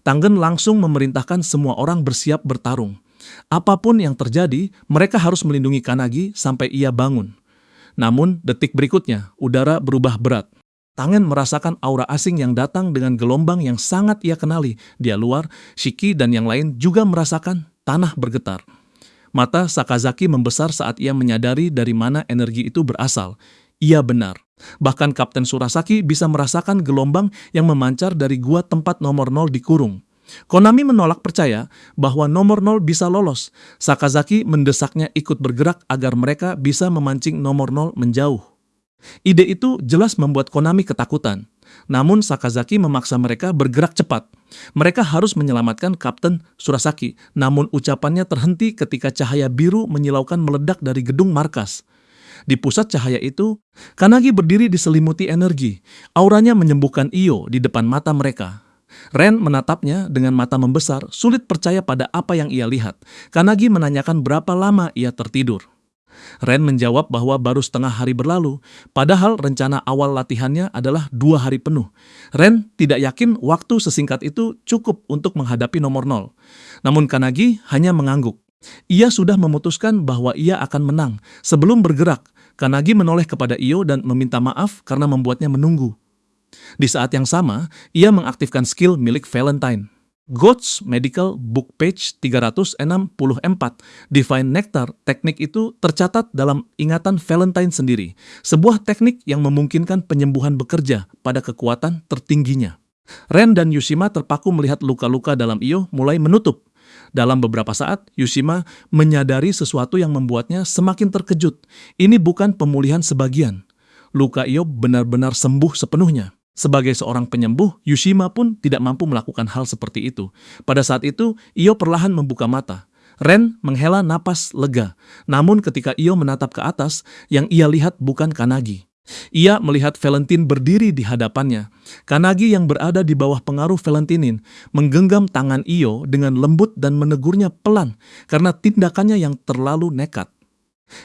Tangen langsung memerintahkan semua orang bersiap bertarung. Apapun yang terjadi, mereka harus melindungi Kanagi sampai ia bangun. Namun, detik berikutnya, udara berubah berat. Tangen merasakan aura asing yang datang dengan gelombang yang sangat ia kenali. Dia luar, Shiki dan yang lain juga merasakan tanah bergetar. Mata Sakazaki membesar saat ia menyadari dari mana energi itu berasal. Ia benar. Bahkan Kapten Surasaki bisa merasakan gelombang yang memancar dari gua tempat nomor 0 dikurung. Konami menolak percaya bahwa nomor 0 bisa lolos. Sakazaki mendesaknya ikut bergerak agar mereka bisa memancing nomor 0 menjauh. Ide itu jelas membuat Konami ketakutan. Namun Sakazaki memaksa mereka bergerak cepat. Mereka harus menyelamatkan Kapten Surasaki. Namun ucapannya terhenti ketika cahaya biru menyilaukan meledak dari gedung markas. Di pusat cahaya itu, Kanagi berdiri diselimuti energi. Auranya menyembuhkan Iyo di depan mata mereka. Ren menatapnya dengan mata membesar, sulit percaya pada apa yang ia lihat. Kanagi menanyakan berapa lama ia tertidur. Ren menjawab bahwa baru setengah hari berlalu, padahal rencana awal latihannya adalah 2 hari penuh. Ren tidak yakin waktu sesingkat itu cukup untuk menghadapi nomor 0. Namun Kanagi hanya mengangguk. Ia sudah memutuskan bahwa ia akan menang. Sebelum bergerak, Kanagi menoleh kepada Iyo dan meminta maaf karena membuatnya menunggu. Di saat yang sama, ia mengaktifkan skill milik Valentine. God's Medical Book page 364, Divine Nectar, teknik itu tercatat dalam ingatan Valentine sendiri. Sebuah teknik yang memungkinkan penyembuhan bekerja pada kekuatan tertingginya. Ren dan Yushima terpaku melihat luka-luka dalam Iyo mulai menutup. Dalam beberapa saat, Yushima menyadari sesuatu yang membuatnya semakin terkejut. Ini bukan pemulihan sebagian. Luka Iyo benar-benar sembuh sepenuhnya. Sebagai seorang penyembuh, Yushima pun tidak mampu melakukan hal seperti itu. Pada saat itu, Iyo perlahan membuka mata. Ren menghela napas lega. Namun ketika Iyo menatap ke atas, yang ia lihat bukan Kanagi. Ia melihat Valentine berdiri di hadapannya. Kanagi yang berada di bawah pengaruh Valentinin menggenggam tangan Iyo dengan lembut dan menegurnya pelan karena tindakannya yang terlalu nekat.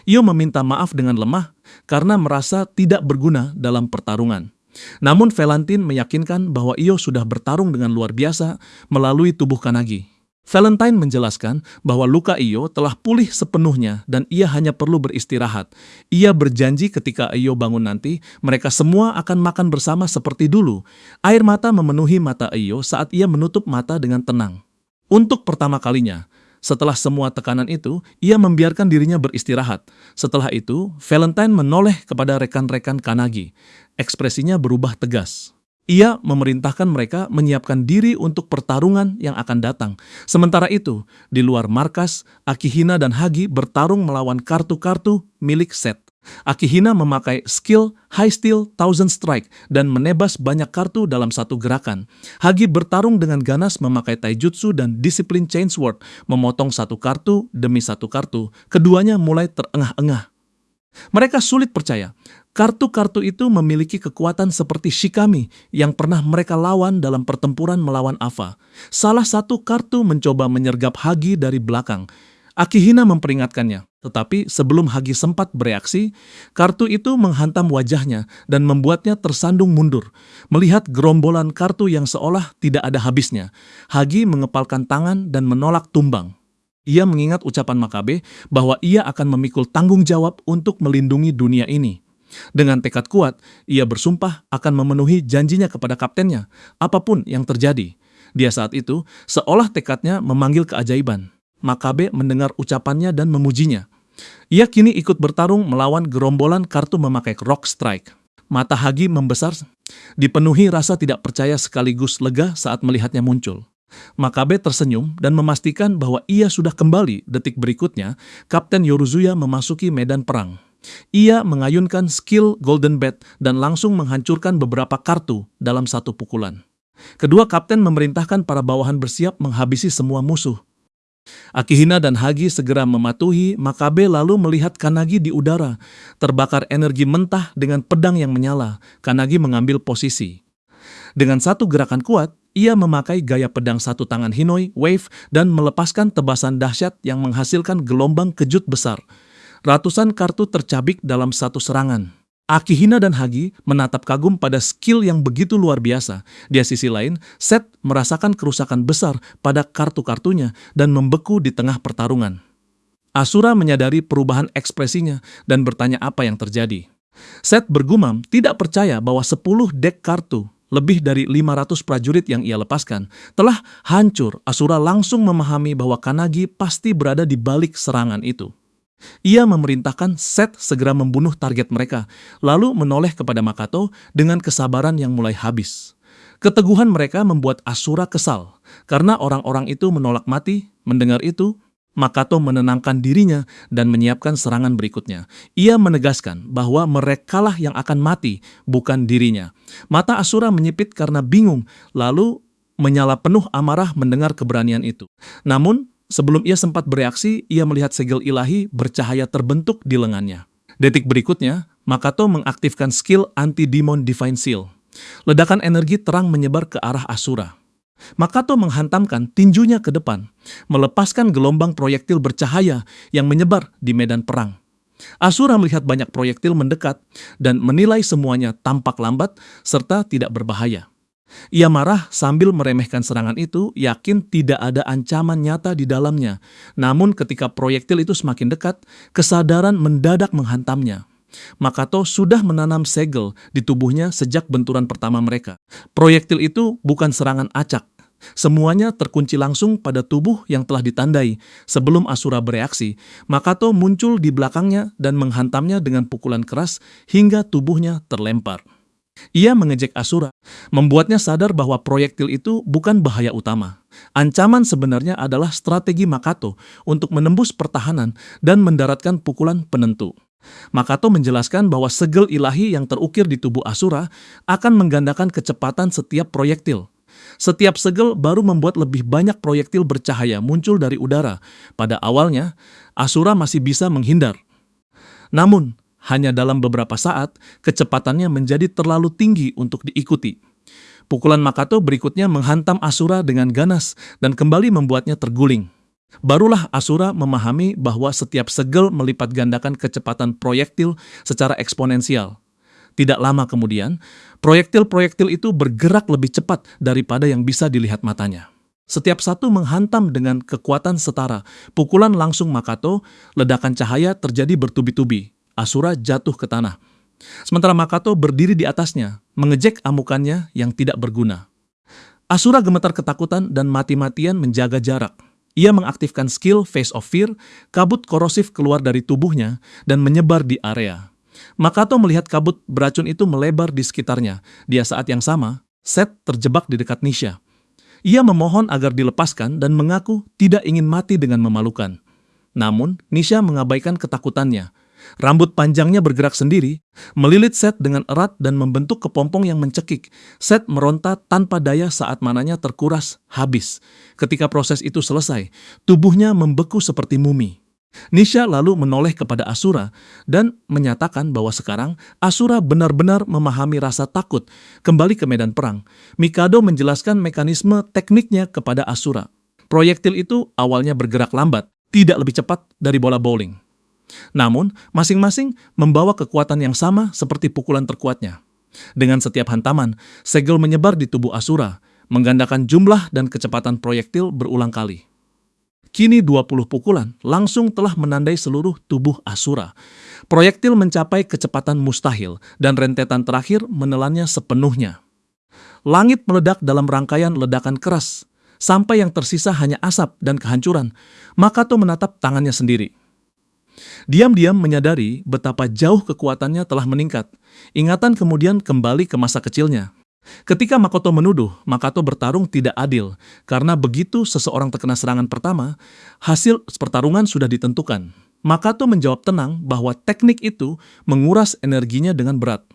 Iyo meminta maaf dengan lemah karena merasa tidak berguna dalam pertarungan. Namun Valentine meyakinkan bahwa Iyo sudah bertarung dengan luar biasa melalui tubuh Kanagi. Valentine menjelaskan bahwa luka Iyo telah pulih sepenuhnya dan ia hanya perlu beristirahat. Ia berjanji ketika Iyo bangun nanti, mereka semua akan makan bersama seperti dulu. Air mata memenuhi mata Iyo saat ia menutup mata dengan tenang. Untuk pertama kalinya, setelah semua tekanan itu, ia membiarkan dirinya beristirahat. Setelah itu, Valentine menoleh kepada rekan-rekan Kanagi. Ekspresinya berubah tegas. Ia memerintahkan mereka menyiapkan diri untuk pertarungan yang akan datang. Sementara itu, di luar markas, Akihina dan Hagi bertarung melawan kartu-kartu milik Set. Akihina memakai skill High Steel Thousand Strike dan menebas banyak kartu dalam satu gerakan. Hagi bertarung dengan ganas memakai taijutsu dan disiplin Chainsword, memotong satu kartu demi satu kartu. Keduanya mulai terengah-engah. Mereka sulit percaya, kartu-kartu itu memiliki kekuatan seperti Shikami yang pernah mereka lawan dalam pertempuran melawan Ava. Salah satu kartu mencoba menyergap Hagi dari belakang. Akihina memperingatkannya, tetapi sebelum Hagi sempat bereaksi, kartu itu menghantam wajahnya dan membuatnya tersandung mundur. Melihat gerombolan kartu yang seolah tidak ada habisnya, Hagi mengepalkan tangan dan menolak tumbang. Ia mengingat ucapan Makabe bahwa ia akan memikul tanggung jawab untuk melindungi dunia ini. Dengan tekad kuat, ia bersumpah akan memenuhi janjinya kepada kaptennya, apapun yang terjadi. Dia saat itu, seolah tekadnya memanggil keajaiban. Makabe mendengar ucapannya dan memujinya. Ia kini ikut bertarung melawan gerombolan kartu memakai Rock Strike. Mata Hagi membesar, dipenuhi rasa tidak percaya sekaligus lega saat melihatnya muncul. Makabe tersenyum dan memastikan bahwa ia sudah kembali. Detik berikutnya, Kapten Yoruzuya memasuki medan perang. Ia mengayunkan skill Golden Bat dan langsung menghancurkan beberapa kartu dalam satu pukulan. Kedua kapten memerintahkan para bawahan bersiap menghabisi semua musuh. Akihina dan Hagi segera mematuhi. Makabe lalu melihat Kanagi di udara, terbakar energi mentah dengan pedang yang menyala. Kanagi mengambil posisi. Dengan satu gerakan kuat, ia memakai gaya pedang satu tangan Hinoi, Wave, dan melepaskan tebasan dahsyat yang menghasilkan gelombang kejut besar. Ratusan kartu tercabik dalam satu serangan. Akihina dan Hagi menatap kagum pada skill yang begitu luar biasa. Di sisi lain, Seth merasakan kerusakan besar pada kartu-kartunya dan membeku di tengah pertarungan. Asura menyadari perubahan ekspresinya dan bertanya apa yang terjadi. Seth bergumam tidak percaya bahwa 10 dek kartu, lebih dari 500 prajurit yang ia lepaskan, telah hancur. Asura langsung memahami bahwa Kanagi pasti berada di balik serangan itu. Ia memerintahkan Seth segera membunuh target mereka, lalu menoleh kepada Makato dengan kesabaran yang mulai habis. Keteguhan mereka membuat Asura kesal, karena orang-orang itu menolak mati. Mendengar itu, Makato menenangkan dirinya dan menyiapkan serangan berikutnya. Ia menegaskan bahwa merekalah yang akan mati, bukan dirinya. Mata Asura menyipit karena bingung, lalu menyala penuh amarah mendengar keberanian itu. Namun, sebelum ia sempat bereaksi, ia melihat segel ilahi bercahaya terbentuk di lengannya. Detik berikutnya, Makato mengaktifkan skill anti-demon Divine Seal. Ledakan energi terang menyebar ke arah Asura. Makato menghantamkan tinjunya ke depan, melepaskan gelombang proyektil bercahaya yang menyebar di medan perang. Asura melihat banyak proyektil mendekat dan menilai semuanya tampak lambat serta tidak berbahaya. Ia marah sambil meremehkan serangan itu, yakin tidak ada ancaman nyata di dalamnya. Namun ketika proyektil itu semakin dekat, kesadaran mendadak menghantamnya. Makato sudah menanam segel di tubuhnya sejak benturan pertama mereka. Proyektil itu bukan serangan acak. Semuanya terkunci langsung pada tubuh yang telah ditandai. Sebelum Asura bereaksi, Makato muncul di belakangnya dan menghantamnya dengan pukulan keras hingga tubuhnya terlempar. Ia mengejek Asura, membuatnya sadar bahwa proyektil itu bukan bahaya utama. Ancaman sebenarnya adalah strategi Makato untuk menembus pertahanan dan mendaratkan pukulan penentu. Makato menjelaskan bahwa segel ilahi yang terukir di tubuh Asura akan menggandakan kecepatan setiap proyektil. Setiap segel baru membuat lebih banyak proyektil bercahaya muncul dari udara. Pada awalnya, Asura masih bisa menghindar. Namun, hanya dalam beberapa saat, kecepatannya menjadi terlalu tinggi untuk diikuti. Pukulan Makato berikutnya menghantam Asura dengan ganas dan kembali membuatnya terguling. Barulah Asura memahami bahwa setiap segel melipat gandakan kecepatan proyektil secara eksponensial. Tidak lama kemudian, proyektil-proyektil itu bergerak lebih cepat daripada yang bisa dilihat matanya. Setiap satu menghantam dengan kekuatan setara. Pukulan langsung Makato, ledakan cahaya terjadi bertubi-tubi. Asura jatuh ke tanah. Sementara Makato berdiri di atasnya, mengejek amukannya yang tidak berguna. Asura gemetar ketakutan dan mati-matian menjaga jarak. Ia mengaktifkan skill Face of Fear, kabut korosif keluar dari tubuhnya dan menyebar di area. Makato melihat kabut beracun itu melebar di sekitarnya. Di saat yang sama, Seth terjebak di dekat Nisha. Ia memohon agar dilepaskan dan mengaku tidak ingin mati dengan memalukan. Namun, Nisha mengabaikan ketakutannya. Rambut panjangnya bergerak sendiri, melilit Seth dengan erat dan membentuk kepompong yang mencekik. Seth meronta tanpa daya saat mananya terkuras habis. Ketika proses itu selesai, tubuhnya membeku seperti mumi. Nisha lalu menoleh kepada Asura dan menyatakan bahwa sekarang Asura benar-benar memahami rasa takut kembali ke medan perang. Mikado menjelaskan mekanisme tekniknya kepada Asura. Proyektil itu awalnya bergerak lambat, tidak lebih cepat dari bola bowling. Namun, masing-masing membawa kekuatan yang sama seperti pukulan terkuatnya. Dengan setiap hantaman, segel menyebar di tubuh Asura, menggandakan jumlah dan kecepatan proyektil berulang kali. Kini 20 pukulan langsung telah menandai seluruh tubuh Asura. Proyektil mencapai kecepatan mustahil dan rentetan terakhir menelannya sepenuhnya. Langit meledak dalam rangkaian ledakan keras, sampai yang tersisa hanya asap dan kehancuran. Makato menatap tangannya sendiri. Diam-diam menyadari betapa jauh kekuatannya telah meningkat. Ingatan kemudian kembali ke masa kecilnya. Ketika Makoto menuduh Makato bertarung tidak adil, karena begitu seseorang terkena serangan pertama, hasil pertarungan sudah ditentukan. Makato menjawab tenang bahwa teknik itu menguras energinya dengan berat.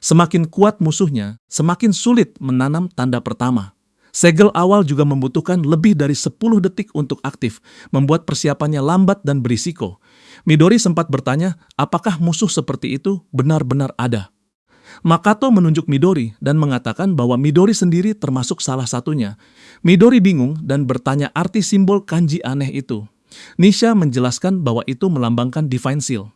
Semakin kuat musuhnya, semakin sulit menanam tanda pertama. Segel awal juga membutuhkan lebih dari 10 detik untuk aktif, membuat persiapannya lambat dan berisiko. Midori sempat bertanya apakah musuh seperti itu benar-benar ada. Makato menunjuk Midori dan mengatakan bahwa Midori sendiri termasuk salah satunya. Midori bingung dan bertanya arti simbol kanji aneh itu. Nisha menjelaskan bahwa itu melambangkan Divine Seal.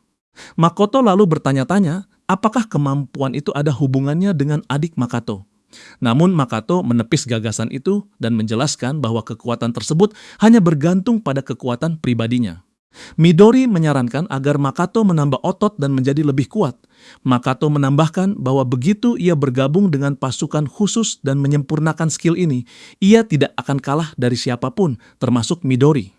Makoto lalu bertanya-tanya apakah kemampuan itu ada hubungannya dengan adik Makoto. Namun Makoto menepis gagasan itu dan menjelaskan bahwa kekuatan tersebut hanya bergantung pada kekuatan pribadinya. Midori menyarankan agar Makoto menambah otot dan menjadi lebih kuat. Makoto menambahkan bahwa begitu ia bergabung dengan pasukan khusus dan menyempurnakan skill ini, ia tidak akan kalah dari siapapun, termasuk Midori.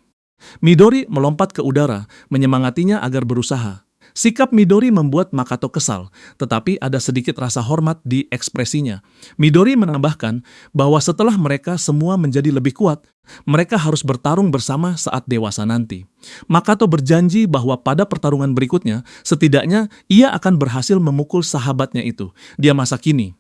Midori melompat ke udara, menyemangatinya agar berusaha. Sikap Midori membuat Makoto kesal, tetapi ada sedikit rasa hormat di ekspresinya. Midori menambahkan bahwa setelah mereka semua menjadi lebih kuat, mereka harus bertarung bersama saat dewasa nanti. Makoto berjanji bahwa pada pertarungan berikutnya, setidaknya ia akan berhasil memukul sahabatnya itu. Dia masa kini.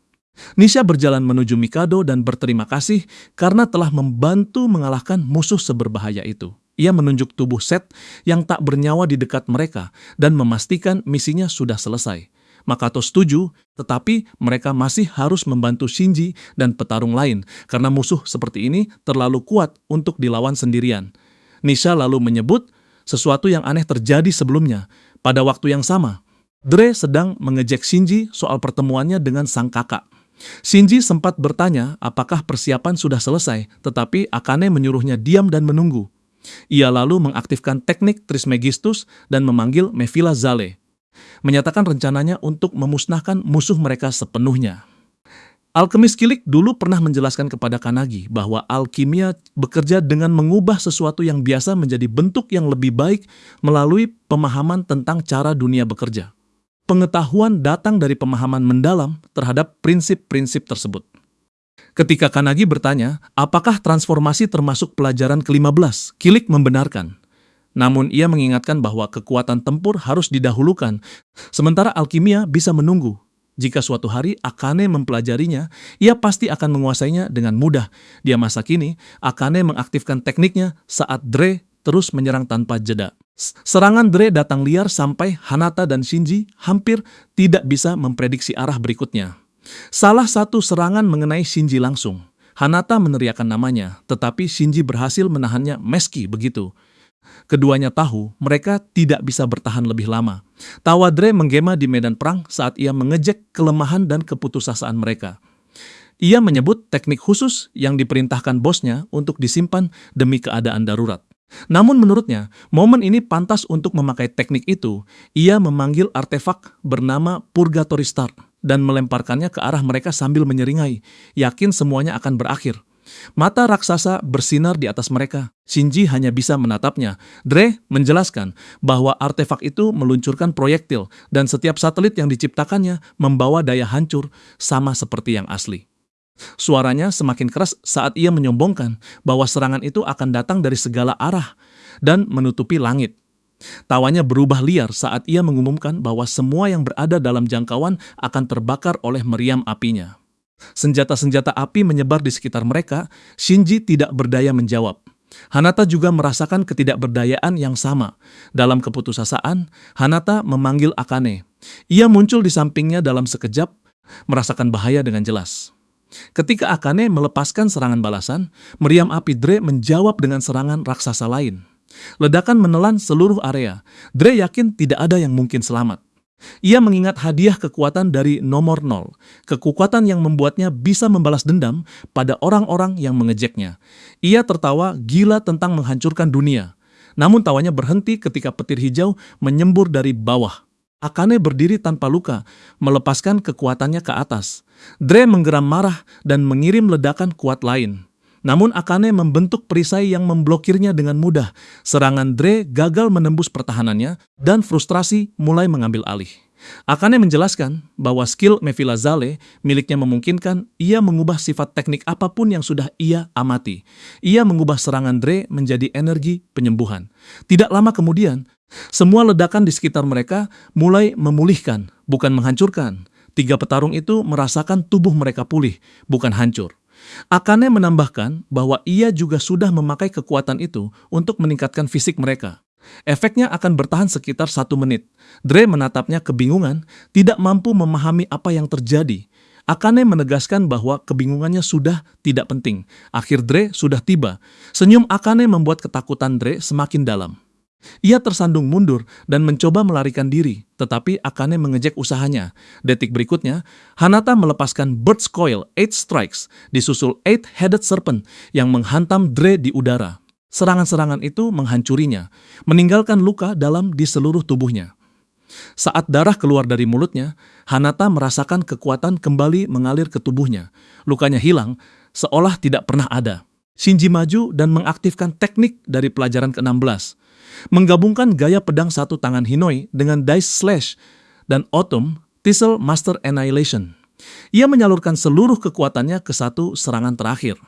Nisha berjalan menuju Mikado dan berterima kasih karena telah membantu mengalahkan musuh seberbahaya itu. Ia menunjuk tubuh Seth yang tak bernyawa di dekat mereka dan memastikan misinya sudah selesai. Makoto setuju, tetapi mereka masih harus membantu Shinji dan petarung lain karena musuh seperti ini terlalu kuat untuk dilawan sendirian. Nisha lalu menyebut sesuatu yang aneh terjadi sebelumnya. Pada waktu yang sama, Dre sedang mengejek Shinji soal pertemuannya dengan sang kakak. Shinji sempat bertanya apakah persiapan sudah selesai, tetapi Akane menyuruhnya diam dan menunggu. Ia lalu mengaktifkan teknik Trismegistus dan memanggil Mephila Zale, menyatakan rencananya untuk memusnahkan musuh mereka sepenuhnya. Alkemis Kilik dulu pernah menjelaskan kepada Kanagi bahwa alkimia bekerja dengan mengubah sesuatu yang biasa menjadi bentuk yang lebih baik melalui pemahaman tentang cara dunia bekerja. Pengetahuan datang dari pemahaman mendalam terhadap prinsip-prinsip tersebut. Ketika Kanagi bertanya, apakah transformasi termasuk pelajaran ke-15, Kilik membenarkan. Namun ia mengingatkan bahwa kekuatan tempur harus didahulukan, sementara alkimia bisa menunggu. Jika suatu hari Akane mempelajarinya, ia pasti akan menguasainya dengan mudah. Dia masa kini, Akane mengaktifkan tekniknya saat Dre terus menyerang tanpa jeda. Serangan Dre datang liar sampai Hanata dan Shinji hampir tidak bisa memprediksi arah berikutnya. Salah satu serangan mengenai Shinji langsung. Hanata meneriakkan namanya, tetapi Shinji berhasil menahannya meski begitu. Keduanya tahu mereka tidak bisa bertahan lebih lama. Tawa Dre menggema di medan perang saat ia mengejek kelemahan dan keputusasaan mereka. Ia menyebut teknik khusus yang diperintahkan bosnya untuk disimpan demi keadaan darurat. Namun menurutnya, momen ini pantas untuk memakai teknik itu. Ia memanggil artefak bernama Purgatory Star dan melemparkannya ke arah mereka sambil menyeringai, yakin semuanya akan berakhir. Mata raksasa bersinar di atas mereka. Shinji hanya bisa menatapnya. Dre menjelaskan bahwa artefak itu meluncurkan proyektil dan setiap satelit yang diciptakannya membawa daya hancur sama seperti yang asli. Suaranya semakin keras saat ia menyombongkan bahwa serangan itu akan datang dari segala arah dan menutupi langit. Tawanya berubah liar saat ia mengumumkan bahwa semua yang berada dalam jangkauan akan terbakar oleh meriam apinya. Senjata-senjata api menyebar di sekitar mereka. Shinji tidak berdaya menjawab. Hanata juga merasakan ketidakberdayaan yang sama. Dalam keputusasaan, Hanata memanggil Akane. Ia muncul di sampingnya dalam sekejap, merasakan bahaya dengan jelas. Ketika Akane melepaskan serangan balasan, meriam api Dre menjawab dengan serangan raksasa lain. Ledakan menelan seluruh area. Dre yakin tidak ada yang mungkin selamat. Ia mengingat hadiah kekuatan dari nomor 0, kekuatan yang membuatnya bisa membalas dendam pada orang-orang yang mengejeknya. Ia tertawa gila tentang menghancurkan dunia. Namun tawanya berhenti ketika petir hijau menyembur dari bawah. Akane berdiri tanpa luka, melepaskan kekuatannya ke atas. Dre menggeram marah dan mengirim ledakan kuat lain. Namun Akane membentuk perisai yang memblokirnya dengan mudah. Serangan Dre gagal menembus pertahanannya dan frustrasi mulai mengambil alih. Akane menjelaskan bahwa skill Mephila Zale miliknya memungkinkan ia mengubah sifat teknik apapun yang sudah ia amati. Ia mengubah serangan Dre menjadi energi penyembuhan. Tidak lama kemudian, semua ledakan di sekitar mereka mulai memulihkan, bukan menghancurkan. 3 petarung itu merasakan tubuh mereka pulih, bukan hancur. Akane menambahkan bahwa ia juga sudah memakai kekuatan itu untuk meningkatkan fisik mereka. Efeknya akan bertahan sekitar 1 menit. Dre menatapnya kebingungan, tidak mampu memahami apa yang terjadi. Akane menegaskan bahwa kebingungannya sudah tidak penting. Akhir Dre sudah tiba. Senyum Akane membuat ketakutan Dre semakin dalam. Ia tersandung mundur dan mencoba melarikan diri, tetapi Akane mengejek usahanya. Detik berikutnya, Hanata melepaskan Bird's Coil 8 Strikes, disusul 8-Headed Serpent yang menghantam Dre di udara. Serangan-serangan itu menghancurinya, meninggalkan luka dalam di seluruh tubuhnya. Saat darah keluar dari mulutnya, Hanata merasakan kekuatan kembali mengalir ke tubuhnya. Lukanya hilang, seolah tidak pernah ada. Shinji maju dan mengaktifkan teknik dari pelajaran ke-16. Menggabungkan gaya pedang satu tangan Hinoi dengan Dice Slash dan Autumn Thistle Master Annihilation. Ia menyalurkan seluruh kekuatannya ke satu serangan terakhir.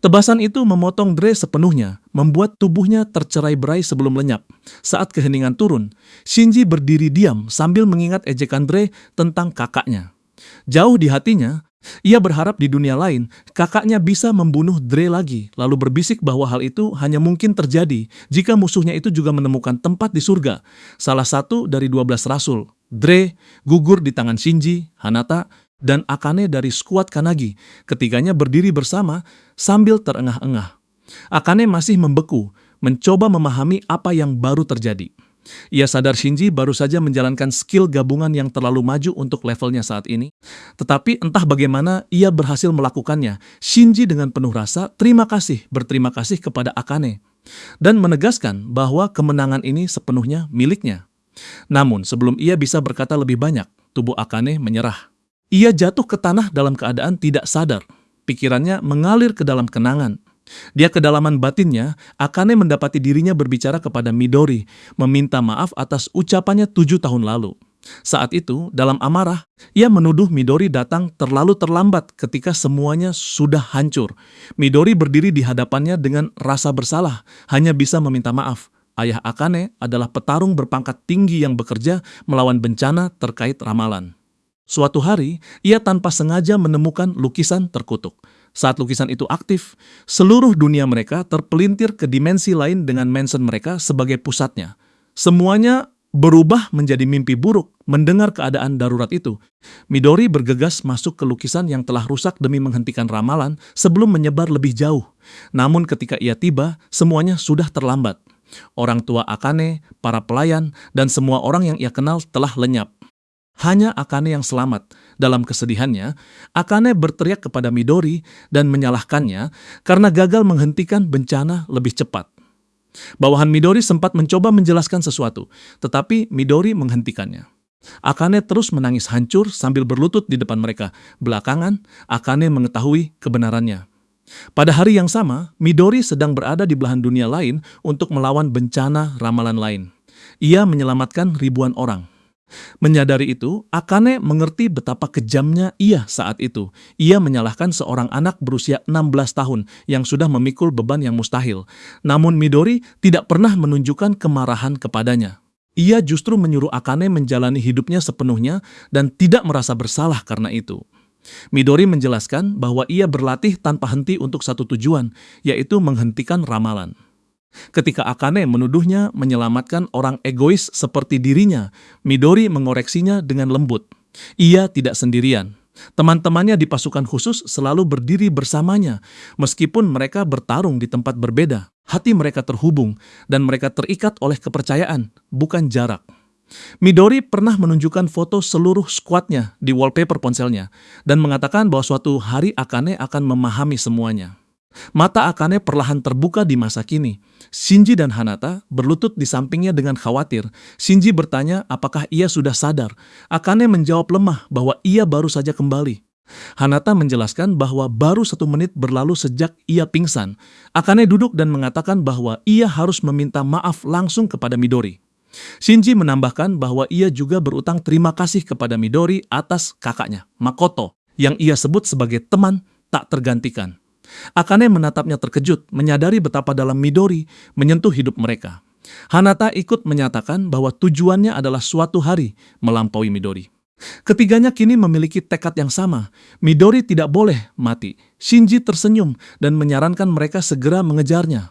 Tebasan itu memotong Dre sepenuhnya, membuat tubuhnya tercerai-berai sebelum lenyap. Saat keheningan turun, Shinji berdiri diam sambil mengingat ejekan Dre tentang kakaknya. Jauh di hatinya, ia berharap di dunia lain, kakaknya bisa membunuh Dre lagi, lalu berbisik bahwa hal itu hanya mungkin terjadi jika musuhnya itu juga menemukan tempat di surga. Salah satu dari 12 rasul, Dre, gugur di tangan Shinji, Hanata, dan Akane dari skuad Kanagi. Ketiganya berdiri bersama sambil terengah-engah. Akane masih membeku, mencoba memahami apa yang baru terjadi. Ia sadar Shinji baru saja menjalankan skill gabungan yang terlalu maju untuk levelnya saat ini. Tetapi entah bagaimana ia berhasil melakukannya. Shinji dengan penuh rasa berterima kasih kepada Akane. Dan menegaskan bahwa kemenangan ini sepenuhnya miliknya. Namun sebelum ia bisa berkata lebih banyak, tubuh Akane menyerah. Ia jatuh ke tanah dalam keadaan tidak sadar. Pikirannya mengalir ke dalam kenangan. Dia kedalaman batinnya, Akane mendapati dirinya berbicara kepada Midori, meminta maaf atas ucapannya 7 tahun lalu. Saat itu, dalam amarah, ia menuduh Midori datang terlalu terlambat ketika semuanya sudah hancur. Midori berdiri di hadapannya dengan rasa bersalah, hanya bisa meminta maaf. Ayah Akane adalah petarung berpangkat tinggi yang bekerja melawan bencana terkait ramalan. Suatu hari, ia tanpa sengaja menemukan lukisan terkutuk. Saat lukisan itu aktif, seluruh dunia mereka terpelintir ke dimensi lain dengan mansion mereka sebagai pusatnya. Semuanya berubah menjadi mimpi buruk mendengar keadaan darurat itu. Midori bergegas masuk ke lukisan yang telah rusak demi menghentikan ramalan sebelum menyebar lebih jauh. Namun ketika ia tiba, semuanya sudah terlambat. Orang tua Akane, para pelayan, dan semua orang yang ia kenal telah lenyap. Hanya Akane yang selamat. Dalam kesedihannya, Akane berteriak kepada Midori dan menyalahkannya karena gagal menghentikan bencana lebih cepat. Bawahan Midori sempat mencoba menjelaskan sesuatu, tetapi Midori menghentikannya. Akane terus menangis hancur sambil berlutut di depan mereka. Belakangan, Akane mengetahui kebenarannya. Pada hari yang sama, Midori sedang berada di belahan dunia lain untuk melawan bencana ramalan lain. Ia menyelamatkan ribuan orang. Menyadari itu, Akane mengerti betapa kejamnya ia saat itu. Ia menyalahkan seorang anak berusia 16 tahun yang sudah memikul beban yang mustahil. Namun Midori tidak pernah menunjukkan kemarahan kepadanya. Ia justru menyuruh Akane menjalani hidupnya sepenuhnya dan tidak merasa bersalah karena itu. Midori menjelaskan bahwa ia berlatih tanpa henti untuk satu tujuan, yaitu menghentikan ramalan. Ketika Akane menuduhnya menyelamatkan orang egois seperti dirinya, Midori mengoreksinya dengan lembut. Ia tidak sendirian. Teman-temannya di pasukan khusus selalu berdiri bersamanya, meskipun mereka bertarung di tempat berbeda. Hati mereka terhubung, dan mereka terikat oleh kepercayaan, bukan jarak. Midori pernah menunjukkan foto seluruh skuadnya di wallpaper ponselnya, dan mengatakan bahwa suatu hari Akane akan memahami semuanya. Mata Akane perlahan terbuka di masa kini. Shinji dan Hanata berlutut di sampingnya dengan khawatir. Shinji bertanya apakah ia sudah sadar. Akane menjawab lemah bahwa ia baru saja kembali. Hanata menjelaskan bahwa baru 1 menit berlalu sejak ia pingsan. Akane duduk dan mengatakan bahwa ia harus meminta maaf langsung kepada Midori. Shinji menambahkan bahwa ia juga berutang terima kasih kepada Midori atas kakaknya, Makoto, yang ia sebut sebagai teman tak tergantikan. Akane menatapnya terkejut, menyadari betapa dalam Midori menyentuh hidup mereka. Hanata ikut menyatakan bahwa tujuannya adalah suatu hari melampaui Midori. Ketiganya kini memiliki tekad yang sama. Midori tidak boleh mati. Shinji tersenyum dan menyarankan mereka segera mengejarnya.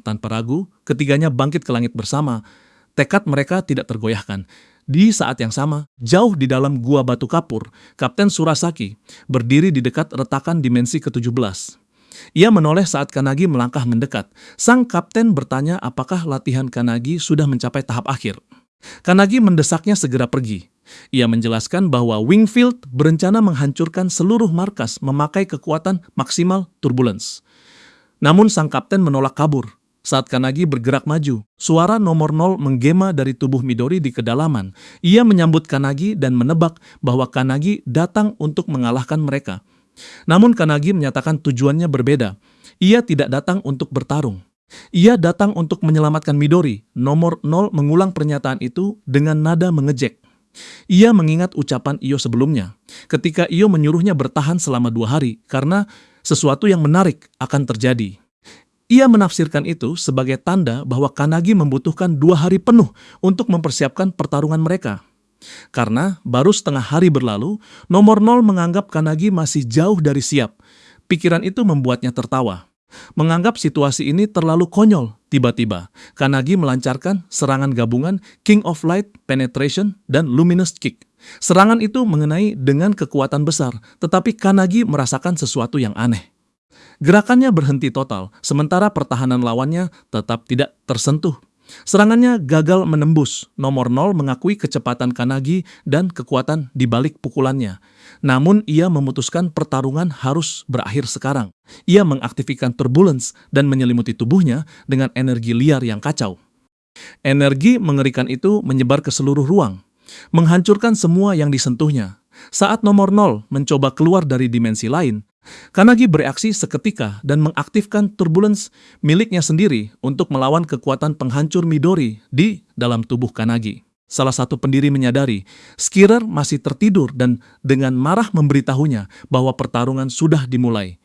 Tanpa ragu, ketiganya bangkit ke langit bersama. Tekad mereka tidak tergoyahkan. Di saat yang sama, jauh di dalam gua batu kapur, Kapten Surasaki berdiri di dekat retakan dimensi ke-17. Ia menoleh saat Kanagi melangkah mendekat. Sang kapten bertanya apakah latihan Kanagi sudah mencapai tahap akhir. Kanagi mendesaknya segera pergi. Ia menjelaskan bahwa Wingfield berencana menghancurkan seluruh markas memakai kekuatan maksimal turbulence. Namun sang kapten menolak kabur. Saat Kanagi bergerak maju, suara nomor 0 menggema dari tubuh Midori di kedalaman. Ia menyambut Kanagi dan menebak bahwa Kanagi datang untuk mengalahkan mereka. Namun Kanagi menyatakan tujuannya berbeda. Ia tidak datang untuk bertarung. Ia datang untuk menyelamatkan Midori. Nomor 0 mengulang pernyataan itu dengan nada mengejek. Ia mengingat ucapan Iyo sebelumnya, ketika Iyo menyuruhnya bertahan selama 2 hari karena sesuatu yang menarik akan terjadi. Ia menafsirkan itu sebagai tanda bahwa Kanagi membutuhkan 2 hari penuh untuk mempersiapkan pertarungan mereka. Karena baru setengah hari berlalu, nomor 0 menganggap Kanagi masih jauh dari siap. Pikiran itu membuatnya tertawa. Menganggap situasi ini terlalu konyol, tiba-tiba Kanagi melancarkan serangan gabungan King of Light, Penetration, dan Luminous Kick. Serangan itu mengenai dengan kekuatan besar, tetapi Kanagi merasakan sesuatu yang aneh. Gerakannya berhenti total, sementara pertahanan lawannya tetap tidak tersentuh. Serangannya gagal menembus. Nomor 0 mengakui kecepatan Kanagi dan kekuatan di balik pukulannya. Namun ia memutuskan pertarungan harus berakhir sekarang. Ia mengaktifkan turbulence dan menyelimuti tubuhnya dengan energi liar yang kacau. Energi mengerikan itu menyebar ke seluruh ruang, menghancurkan semua yang disentuhnya. Saat nomor 0 mencoba keluar dari dimensi lain, Kanagi bereaksi seketika dan mengaktifkan turbulence miliknya sendiri untuk melawan kekuatan penghancur Midori di dalam tubuh Kanagi. Salah satu pendiri menyadari, Skirer masih tertidur dan dengan marah memberitahunya bahwa pertarungan sudah dimulai.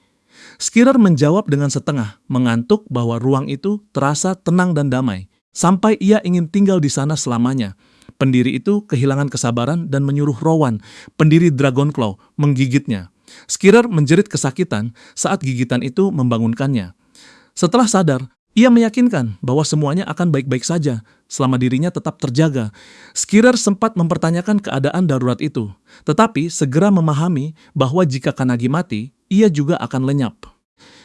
Skirer menjawab dengan setengah, mengantuk bahwa ruang itu terasa tenang dan damai, sampai ia ingin tinggal di sana selamanya. Pendiri itu kehilangan kesabaran dan menyuruh Rowan, pendiri Dragonclaw, menggigitnya. Skirer menjerit kesakitan saat gigitan itu membangunkannya. Setelah sadar, ia meyakinkan bahwa semuanya akan baik-baik saja selama dirinya tetap terjaga. Skirer sempat mempertanyakan keadaan darurat itu, tetapi segera memahami bahwa jika Kanagi mati, ia juga akan lenyap.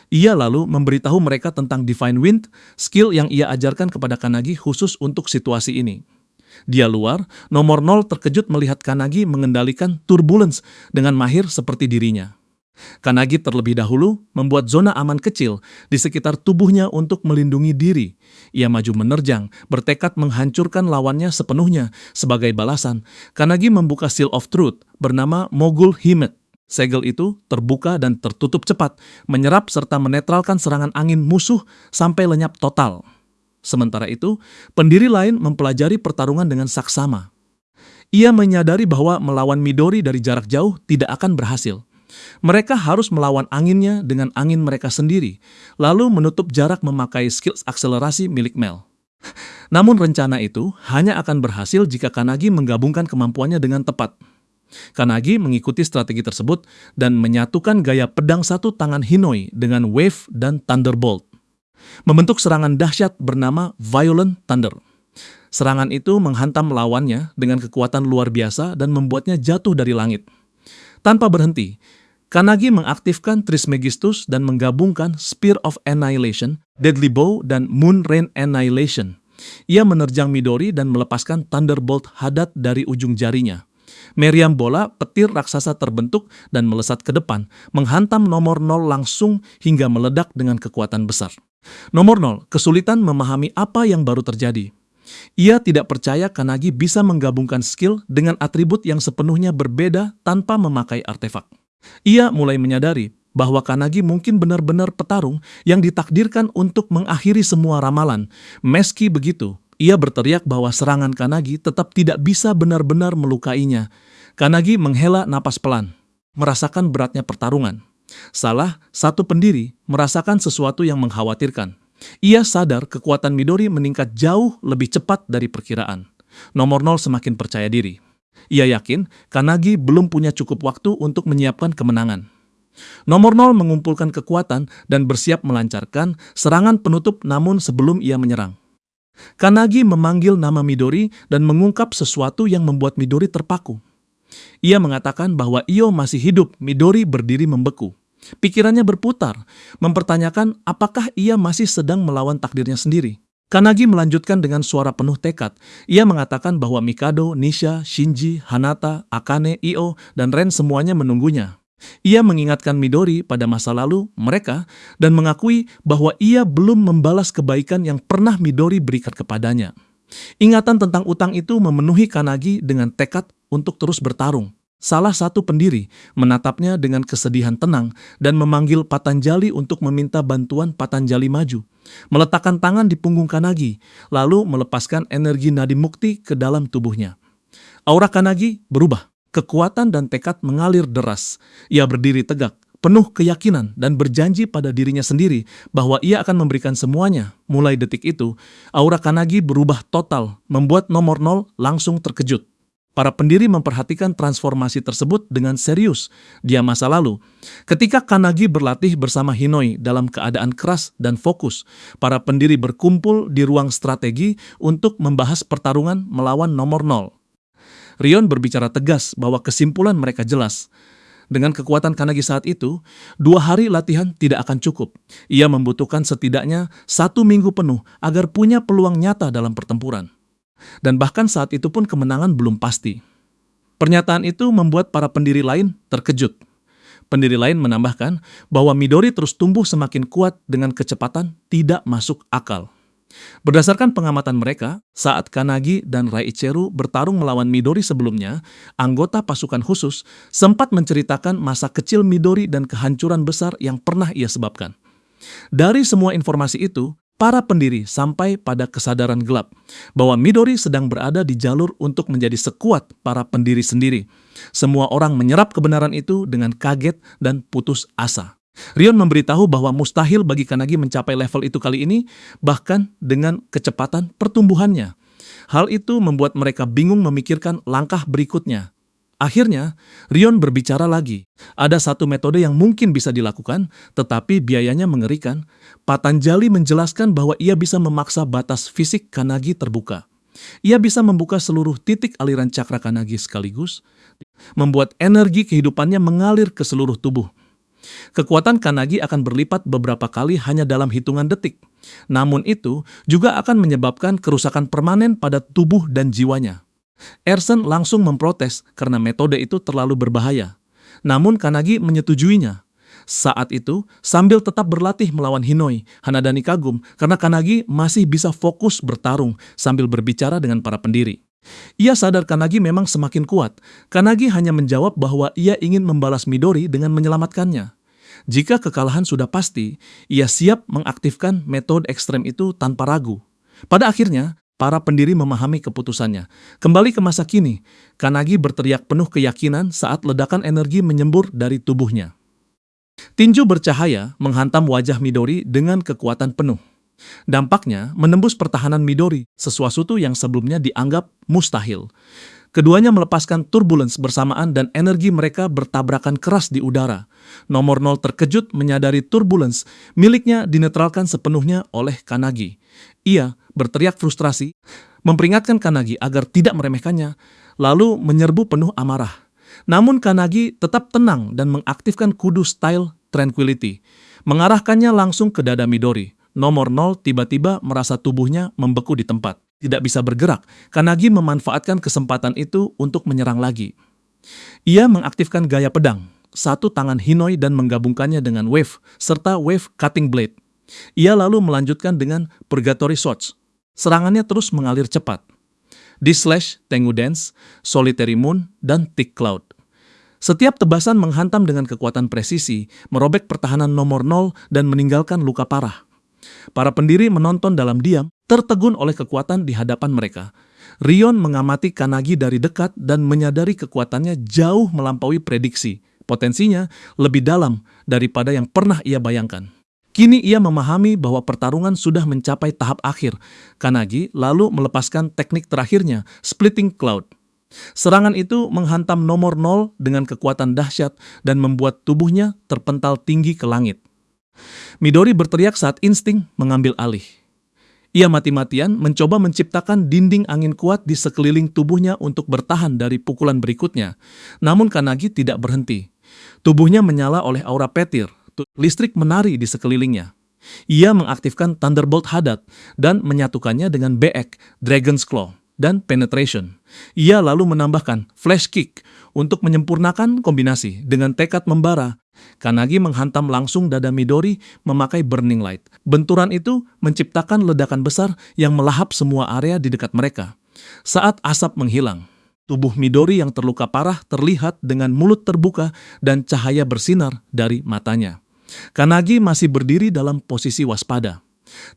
Ia lalu memberitahu mereka tentang Divine Wind, skill yang ia ajarkan kepada Kanagi khusus untuk situasi ini. Dia luar, nomor 0 terkejut melihat Kanagi mengendalikan turbulence dengan mahir seperti dirinya. Kanagi terlebih dahulu membuat zona aman kecil di sekitar tubuhnya untuk melindungi diri. Ia maju menerjang, bertekad menghancurkan lawannya sepenuhnya. Sebagai balasan, Kanagi membuka Seal of Truth bernama Mogul Himet. Segel itu terbuka dan tertutup cepat, menyerap serta menetralkan serangan angin musuh sampai lenyap total. Sementara itu, pendiri lain mempelajari pertarungan dengan saksama. Ia menyadari bahwa melawan Midori dari jarak jauh tidak akan berhasil. Mereka harus melawan anginnya dengan angin mereka sendiri, lalu menutup jarak memakai skill akselerasi milik Mel. Namun rencana itu hanya akan berhasil jika Kanagi menggabungkan kemampuannya dengan tepat. Kanagi mengikuti strategi tersebut dan menyatukan gaya pedang satu tangan Hinoi dengan Wave dan Thunderbolt. Membentuk serangan dahsyat bernama Violent Thunder. Serangan itu menghantam lawannya dengan kekuatan luar biasa dan membuatnya jatuh dari langit. Tanpa berhenti, Kanagi mengaktifkan Trismegistus dan menggabungkan Spear of Annihilation, Deadly Bow, dan Moon Rain Annihilation. Ia menerjang Midori dan melepaskan Thunderbolt Hadad dari ujung jarinya. Meriam bola petir raksasa terbentuk dan melesat ke depan, menghantam nomor 0 langsung hingga meledak dengan kekuatan besar. Nomor 0 kesulitan memahami apa yang baru terjadi. Ia tidak percaya Kanagi bisa menggabungkan skill dengan atribut yang sepenuhnya berbeda tanpa memakai artefak. Ia mulai menyadari bahwa Kanagi mungkin benar-benar petarung yang ditakdirkan untuk mengakhiri semua ramalan. Meski begitu, ia berteriak bahwa serangan Kanagi tetap tidak bisa benar-benar melukainya. Kanagi menghela napas pelan, merasakan beratnya pertarungan. Salah satu pendiri merasakan sesuatu yang mengkhawatirkan. Ia sadar kekuatan Midori meningkat jauh lebih cepat dari perkiraan. Nomor 0 semakin percaya diri. Ia yakin Kanagi belum punya cukup waktu untuk menyiapkan kemenangan. Nomor 0 mengumpulkan kekuatan dan bersiap melancarkan serangan penutup namun sebelum ia menyerang. Kanagi memanggil nama Midori dan mengungkap sesuatu yang membuat Midori terpaku. Ia mengatakan bahwa Iyo masih hidup, Midori berdiri membeku. Pikirannya berputar, mempertanyakan apakah ia masih sedang melawan takdirnya sendiri. Kanagi melanjutkan dengan suara penuh tekad. Ia mengatakan bahwa Mikado, Nisha, Shinji, Hanata, Akane, Io, dan Ren semuanya menunggunya. Ia mengingatkan Midori pada masa lalu mereka dan mengakui bahwa ia belum membalas kebaikan yang pernah Midori berikan kepadanya. Ingatan tentang utang itu memenuhi Kanagi dengan tekad untuk terus bertarung. Salah satu pendiri menatapnya dengan kesedihan tenang dan memanggil Patanjali untuk meminta bantuan Patanjali maju, meletakkan tangan di punggung Kanagi, lalu melepaskan energi nadi mukti ke dalam tubuhnya. Aura Kanagi berubah, kekuatan dan tekad mengalir deras. Ia berdiri tegak, penuh keyakinan dan berjanji pada dirinya sendiri bahwa ia akan memberikan semuanya. Mulai detik itu, aura Kanagi berubah total, membuat nomor 0 langsung terkejut. Para pendiri memperhatikan transformasi tersebut dengan serius di masa lalu. Ketika Kanagi berlatih bersama Hinoi dalam keadaan keras dan fokus, para pendiri berkumpul di ruang strategi untuk membahas pertarungan melawan nomor 0. Rion berbicara tegas bahwa kesimpulan mereka jelas. Dengan kekuatan Kanagi saat itu, 2 hari latihan tidak akan cukup. Ia membutuhkan setidaknya 1 minggu penuh agar punya peluang nyata dalam pertempuran. Dan bahkan saat itu pun kemenangan belum pasti. Pernyataan itu membuat para pendiri lain terkejut. Pendiri lain menambahkan bahwa Midori terus tumbuh semakin kuat dengan kecepatan tidak masuk akal. Berdasarkan pengamatan mereka, saat Kanagi dan Raicheru bertarung melawan Midori sebelumnya, anggota pasukan khusus sempat menceritakan masa kecil Midori dan kehancuran besar yang pernah ia sebabkan. Dari semua informasi itu, para pendiri sampai pada kesadaran gelap bahwa Midori sedang berada di jalur untuk menjadi sekuat para pendiri sendiri. Semua orang menyerap kebenaran itu dengan kaget dan putus asa. Rion memberitahu bahwa mustahil bagi Kanagi mencapai level itu kali ini, bahkan dengan kecepatan pertumbuhannya. Hal itu membuat mereka bingung memikirkan langkah berikutnya. Akhirnya, Rion berbicara lagi. Ada satu metode yang mungkin bisa dilakukan, tetapi biayanya mengerikan. Patanjali menjelaskan bahwa ia bisa memaksa batas fisik Kanagi terbuka. Ia bisa membuka seluruh titik aliran cakra Kanagi sekaligus, membuat energi kehidupannya mengalir ke seluruh tubuh. Kekuatan Kanagi akan berlipat beberapa kali hanya dalam hitungan detik. Namun itu juga akan menyebabkan kerusakan permanen pada tubuh dan jiwanya. Ersen langsung memprotes karena metode itu terlalu berbahaya. Namun Kanagi menyetujuinya. Saat itu, sambil tetap berlatih melawan Hinoi, Hanadani kagum karena Kanagi masih bisa fokus bertarung sambil berbicara dengan para pendiri. Ia sadar Kanagi memang semakin kuat. Kanagi hanya menjawab bahwa ia ingin membalas Midori dengan menyelamatkannya. Jika kekalahan sudah pasti, ia siap mengaktifkan metode ekstrem itu tanpa ragu. Pada akhirnya, para pendiri memahami keputusannya. Kembali ke masa kini, Kanagi berteriak penuh keyakinan saat ledakan energi menyembur dari tubuhnya. Tinju bercahaya menghantam wajah Midori dengan kekuatan penuh. Dampaknya menembus pertahanan Midori, sesuatu yang sebelumnya dianggap mustahil. Keduanya melepaskan turbulence bersamaan dan energi mereka bertabrakan keras di udara. Nomor 0 terkejut menyadari turbulence miliknya dinetralkan sepenuhnya oleh Kanagi. Ia berteriak frustrasi, memperingatkan Kanagi agar tidak meremehkannya, lalu menyerbu penuh amarah. Namun Kanagi tetap tenang dan mengaktifkan kudu style Tranquility, mengarahkannya langsung ke dada Midori. Nomor 0 tiba-tiba merasa tubuhnya membeku di tempat, tidak bisa bergerak. Kanagi memanfaatkan kesempatan itu untuk menyerang lagi. Ia mengaktifkan gaya pedang, satu tangan Hinoi dan menggabungkannya dengan wave, serta wave cutting blade. Ia lalu melanjutkan dengan Purgatory Swords. Serangannya terus mengalir cepat. D-Slash, Tengu Dance, Solitary Moon, dan Thick Cloud. Setiap tebasan menghantam dengan kekuatan presisi, merobek pertahanan nomor 0 dan meninggalkan luka parah. Para pendiri menonton dalam diam, tertegun oleh kekuatan di hadapan mereka. Rion mengamati Kanagi dari dekat dan menyadari kekuatannya jauh melampaui prediksi. Potensinya lebih dalam daripada yang pernah ia bayangkan. Kini ia memahami bahwa pertarungan sudah mencapai tahap akhir. Kanagi lalu melepaskan teknik terakhirnya, Splitting Cloud. Serangan itu menghantam nomor 0 dengan kekuatan dahsyat dan membuat tubuhnya terpental tinggi ke langit. Midori berteriak saat insting mengambil alih. Ia mati-matian mencoba menciptakan dinding angin kuat di sekeliling tubuhnya untuk bertahan dari pukulan berikutnya. Namun Kanagi tidak berhenti. Tubuhnya menyala oleh aura petir, listrik menari di sekelilingnya. Ia mengaktifkan Thunderbolt Hadad dan menyatukannya dengan BX, Dragon's Claw, dan Penetration. Ia lalu menambahkan Flash Kick untuk menyempurnakan kombinasi. Dengan tekad membara, Kanagi menghantam langsung dada Midori memakai Burning Light. Benturan itu menciptakan ledakan besar yang melahap semua area di dekat mereka. Saat asap menghilang, tubuh Midori yang terluka parah terlihat dengan mulut terbuka dan cahaya bersinar dari matanya. Kanagi masih berdiri dalam posisi waspada.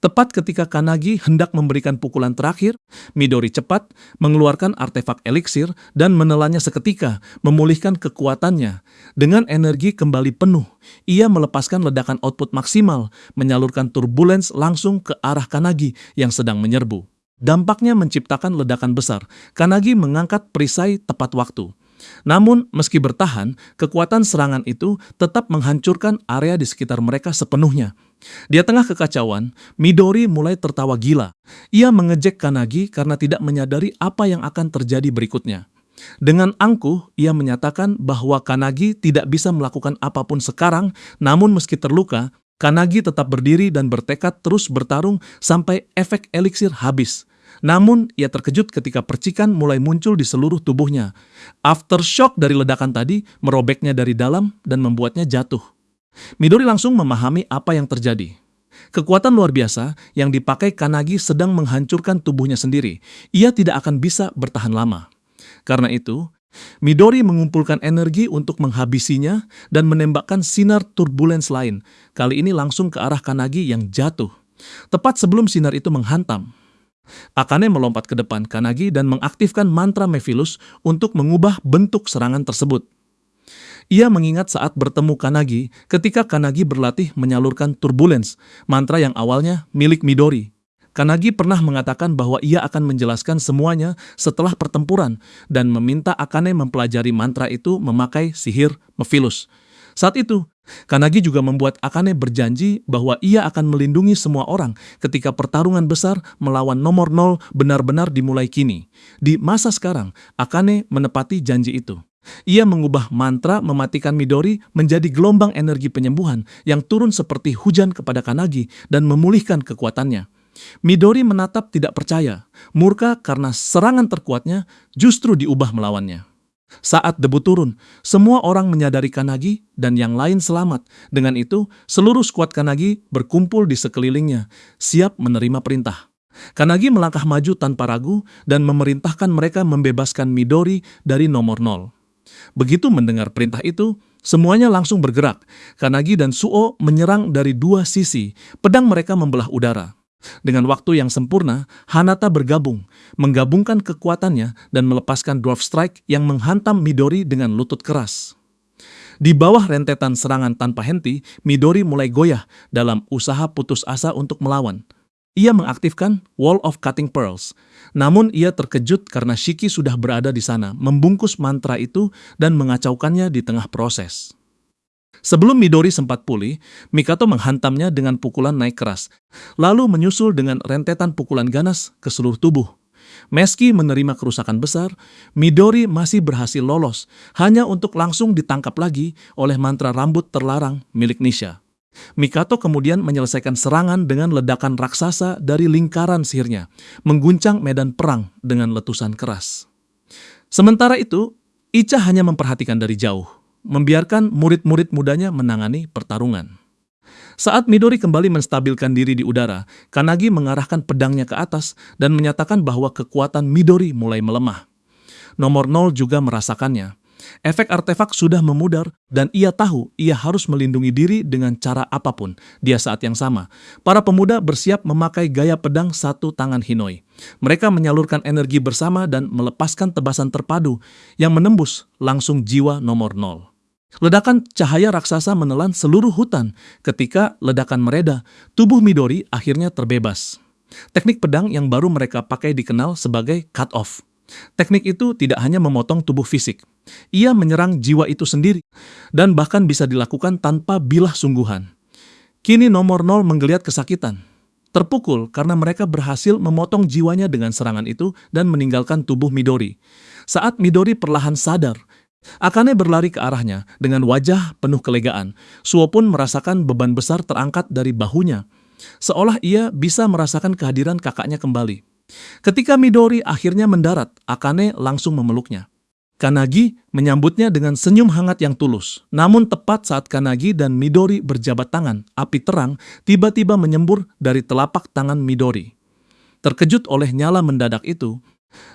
Tepat ketika Kanagi hendak memberikan pukulan terakhir, Midori cepat mengeluarkan artefak eliksir dan menelannya seketika, memulihkan kekuatannya. Dengan energi kembali penuh, ia melepaskan ledakan output maksimal, menyalurkan turbulence langsung ke arah Kanagi yang sedang menyerbu. Dampaknya menciptakan ledakan besar. Kanagi mengangkat perisai tepat waktu. Namun, meski bertahan, kekuatan serangan itu tetap menghancurkan area di sekitar mereka sepenuhnya. Di tengah kekacauan, Midori mulai tertawa gila. Ia mengejek Kanagi karena tidak menyadari apa yang akan terjadi berikutnya. Dengan angkuh, ia menyatakan bahwa Kanagi tidak bisa melakukan apapun sekarang, namun meski terluka, Kanagi tetap berdiri dan bertekad terus bertarung sampai efek eliksir habis. Namun, ia terkejut ketika percikan mulai muncul di seluruh tubuhnya. Aftershock dari ledakan tadi merobeknya dari dalam dan membuatnya jatuh. Midori langsung memahami apa yang terjadi. Kekuatan luar biasa yang dipakai Kanagi sedang menghancurkan tubuhnya sendiri. Ia tidak akan bisa bertahan lama. Karena itu, Midori mengumpulkan energi untuk menghabisinya dan menembakkan sinar turbulence lain. Kali ini langsung ke arah Kanagi yang jatuh. Tepat sebelum sinar itu menghantam, Akane melompat ke depan Kanagi dan mengaktifkan mantra Mephilus untuk mengubah bentuk serangan tersebut. Ia mengingat saat bertemu Kanagi ketika Kanagi berlatih menyalurkan turbulence, mantra yang awalnya milik Midori. Kanagi pernah mengatakan bahwa ia akan menjelaskan semuanya setelah pertempuran dan meminta Akane mempelajari mantra itu memakai sihir Mephilus. Saat itu, Kanagi juga membuat Akane berjanji bahwa ia akan melindungi semua orang ketika pertarungan besar melawan nomor 0 benar-benar dimulai kini. Di masa sekarang, Akane menepati janji itu. Ia mengubah mantra mematikan Midori menjadi gelombang energi penyembuhan yang turun seperti hujan kepada Kanagi dan memulihkan kekuatannya. Midori menatap tidak percaya, murka karena serangan terkuatnya justru diubah melawannya. Saat debu turun, semua orang menyadari Kanagi dan yang lain selamat. Dengan itu, seluruh skuad Kanagi berkumpul di sekelilingnya, siap menerima perintah. Kanagi melangkah maju tanpa ragu dan memerintahkan mereka membebaskan Midori dari nomor 0. Begitu mendengar perintah itu, semuanya langsung bergerak. Kanagi dan Suo menyerang dari dua sisi, pedang mereka membelah udara. Dengan waktu yang sempurna, Hanata bergabung, menggabungkan kekuatannya dan melepaskan Dwarf Strike yang menghantam Midori dengan lutut keras. Di bawah rentetan serangan tanpa henti, Midori mulai goyah dalam usaha putus asa untuk melawan. Ia mengaktifkan Wall of Cutting Pearls, namun ia terkejut karena Shiki sudah berada di sana, membungkus mantra itu dan mengacaukannya di tengah proses. Sebelum Midori sempat pulih, Mikato menghantamnya dengan pukulan naik keras, lalu menyusul dengan rentetan pukulan ganas ke seluruh tubuh. Meski menerima kerusakan besar, Midori masih berhasil lolos, hanya untuk langsung ditangkap lagi oleh mantra rambut terlarang milik Nisha. Mikato kemudian menyelesaikan serangan dengan ledakan raksasa dari lingkaran sihirnya, mengguncang medan perang dengan letusan keras. Sementara itu, Icha hanya memperhatikan dari jauh, membiarkan murid-murid mudanya menangani pertarungan. Saat Midori kembali menstabilkan diri di udara, Kanagi mengarahkan pedangnya ke atas dan menyatakan bahwa kekuatan Midori mulai melemah. Nomor 0 juga merasakannya. Efek artefak sudah memudar dan ia tahu ia harus melindungi diri dengan cara apapun. Dia saat yang sama, para pemuda bersiap memakai gaya pedang satu tangan Hinoi. Mereka menyalurkan energi bersama dan melepaskan tebasan terpadu yang menembus langsung jiwa nomor 0. Ledakan cahaya raksasa menelan seluruh hutan. Ketika ledakan mereda, tubuh Midori akhirnya terbebas. Teknik pedang yang baru mereka pakai dikenal sebagai cut-off. Teknik itu tidak hanya memotong tubuh fisik, ia menyerang jiwa itu sendiri, dan bahkan bisa dilakukan tanpa bilah sungguhan. Kini nomor 0 menggeliat kesakitan, terpukul karena mereka berhasil memotong jiwanya dengan serangan itu dan meninggalkan tubuh Midori. Saat Midori perlahan sadar, Akane berlari ke arahnya dengan wajah penuh kelegaan. Suo pun merasakan beban besar terangkat dari bahunya, seolah ia bisa merasakan kehadiran kakaknya kembali. Ketika Midori akhirnya mendarat, Akane langsung memeluknya. Kanagi menyambutnya dengan senyum hangat yang tulus. Namun tepat saat Kanagi dan Midori berjabat tangan, api terang tiba-tiba menyembur dari telapak tangan Midori. Terkejut oleh nyala mendadak itu,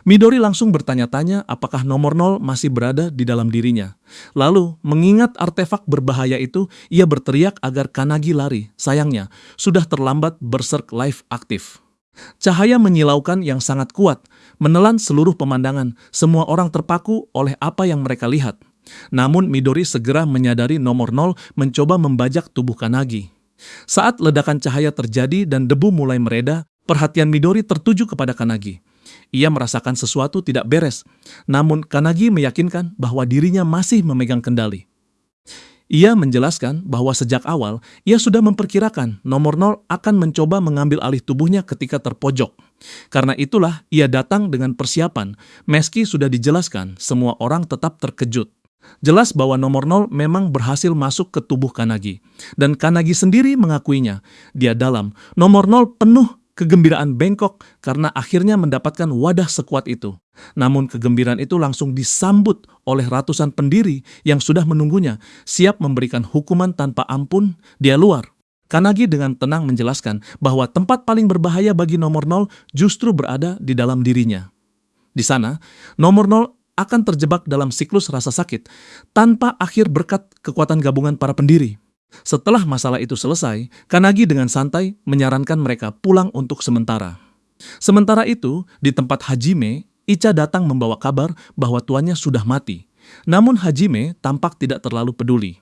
Midori langsung bertanya-tanya apakah nomor 0 masih berada di dalam dirinya. Lalu, mengingat artefak berbahaya itu, ia berteriak agar Kanagi lari. Sayangnya, sudah terlambat berserk live aktif. Cahaya menyilaukan yang sangat kuat, menelan seluruh pemandangan. Semua orang terpaku oleh apa yang mereka lihat. Namun Midori segera menyadari nomor 0 mencoba membajak tubuh Kanagi. Saat ledakan cahaya terjadi dan debu mulai mereda, perhatian Midori tertuju kepada Kanagi. Ia merasakan sesuatu tidak beres, namun Kanagi meyakinkan bahwa dirinya masih memegang kendali. Ia menjelaskan bahwa sejak awal ia sudah memperkirakan nomor 0 akan mencoba mengambil alih tubuhnya ketika terpojok. Karena itulah ia datang dengan persiapan, meski sudah dijelaskan semua orang tetap terkejut. Jelas bahwa nomor 0 memang berhasil masuk ke tubuh Kanagi, dan Kanagi sendiri mengakuinya. Dia dalam nomor 0 penuh kegembiraan bengkok karena akhirnya mendapatkan wadah sekuat itu. Namun kegembiraan itu langsung disambut oleh ratusan pendiri yang sudah menunggunya, siap memberikan hukuman tanpa ampun. Dia luar. Kanagi dengan tenang menjelaskan bahwa tempat paling berbahaya bagi nomor 0 justru berada di dalam dirinya. Di sana, nomor 0 akan terjebak dalam siklus rasa sakit tanpa akhir berkat kekuatan gabungan para pendiri. Setelah masalah itu selesai, Kanagi dengan santai menyarankan mereka pulang untuk sementara. Sementara itu, di tempat Hajime, Icha datang membawa kabar bahwa tuannya sudah mati. Namun Hajime tampak tidak terlalu peduli.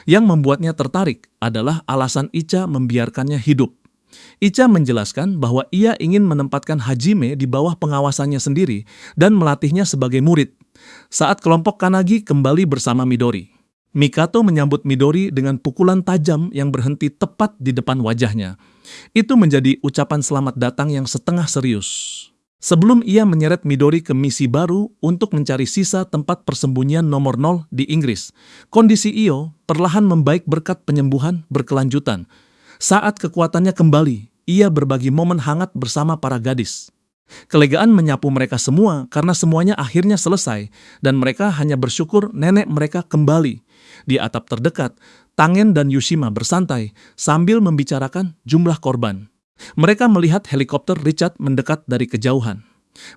Yang membuatnya tertarik adalah alasan Icha membiarkannya hidup. Icha menjelaskan bahwa ia ingin menempatkan Hajime di bawah pengawasannya sendiri dan melatihnya sebagai murid. Saat kelompok Kanagi kembali bersama Midori, Mikato menyambut Midori dengan pukulan tajam yang berhenti tepat di depan wajahnya. Itu menjadi ucapan selamat datang yang setengah serius. Sebelum ia menyeret Midori ke misi baru untuk mencari sisa tempat persembunyian nomor 0 di Inggris, kondisi Io perlahan membaik berkat penyembuhan berkelanjutan. Saat kekuatannya kembali, ia berbagi momen hangat bersama para gadis. Kelegaan menyapu mereka semua karena semuanya akhirnya selesai dan mereka hanya bersyukur nenek mereka kembali. Di atap terdekat, Tangen dan Yushima bersantai sambil membicarakan jumlah korban. Mereka melihat helikopter Richard mendekat dari kejauhan.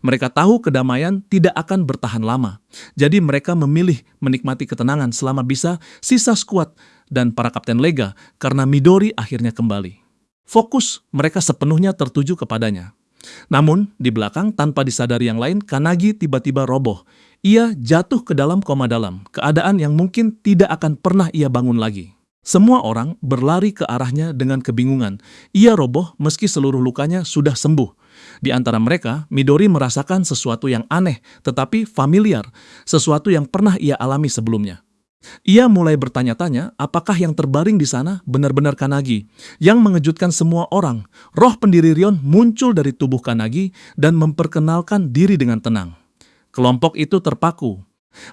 Mereka tahu kedamaian tidak akan bertahan lama, jadi mereka memilih menikmati ketenangan selama bisa sisa skuad dan para kapten lega karena Midori akhirnya kembali. Fokus mereka sepenuhnya tertuju kepadanya. Namun, di belakang tanpa disadari yang lain, Kanagi tiba-tiba roboh. Ia jatuh ke dalam koma dalam, keadaan yang mungkin tidak akan pernah ia bangun lagi. Semua orang berlari ke arahnya dengan kebingungan. Ia roboh meski seluruh lukanya sudah sembuh. Di antara mereka, Midori merasakan sesuatu yang aneh tetapi familiar, sesuatu yang pernah ia alami sebelumnya. Ia mulai bertanya-tanya apakah yang terbaring di sana benar-benar Kanagi. Yang mengejutkan semua orang, roh pendiri Rion muncul dari tubuh Kanagi dan memperkenalkan diri dengan tenang. Kelompok itu terpaku,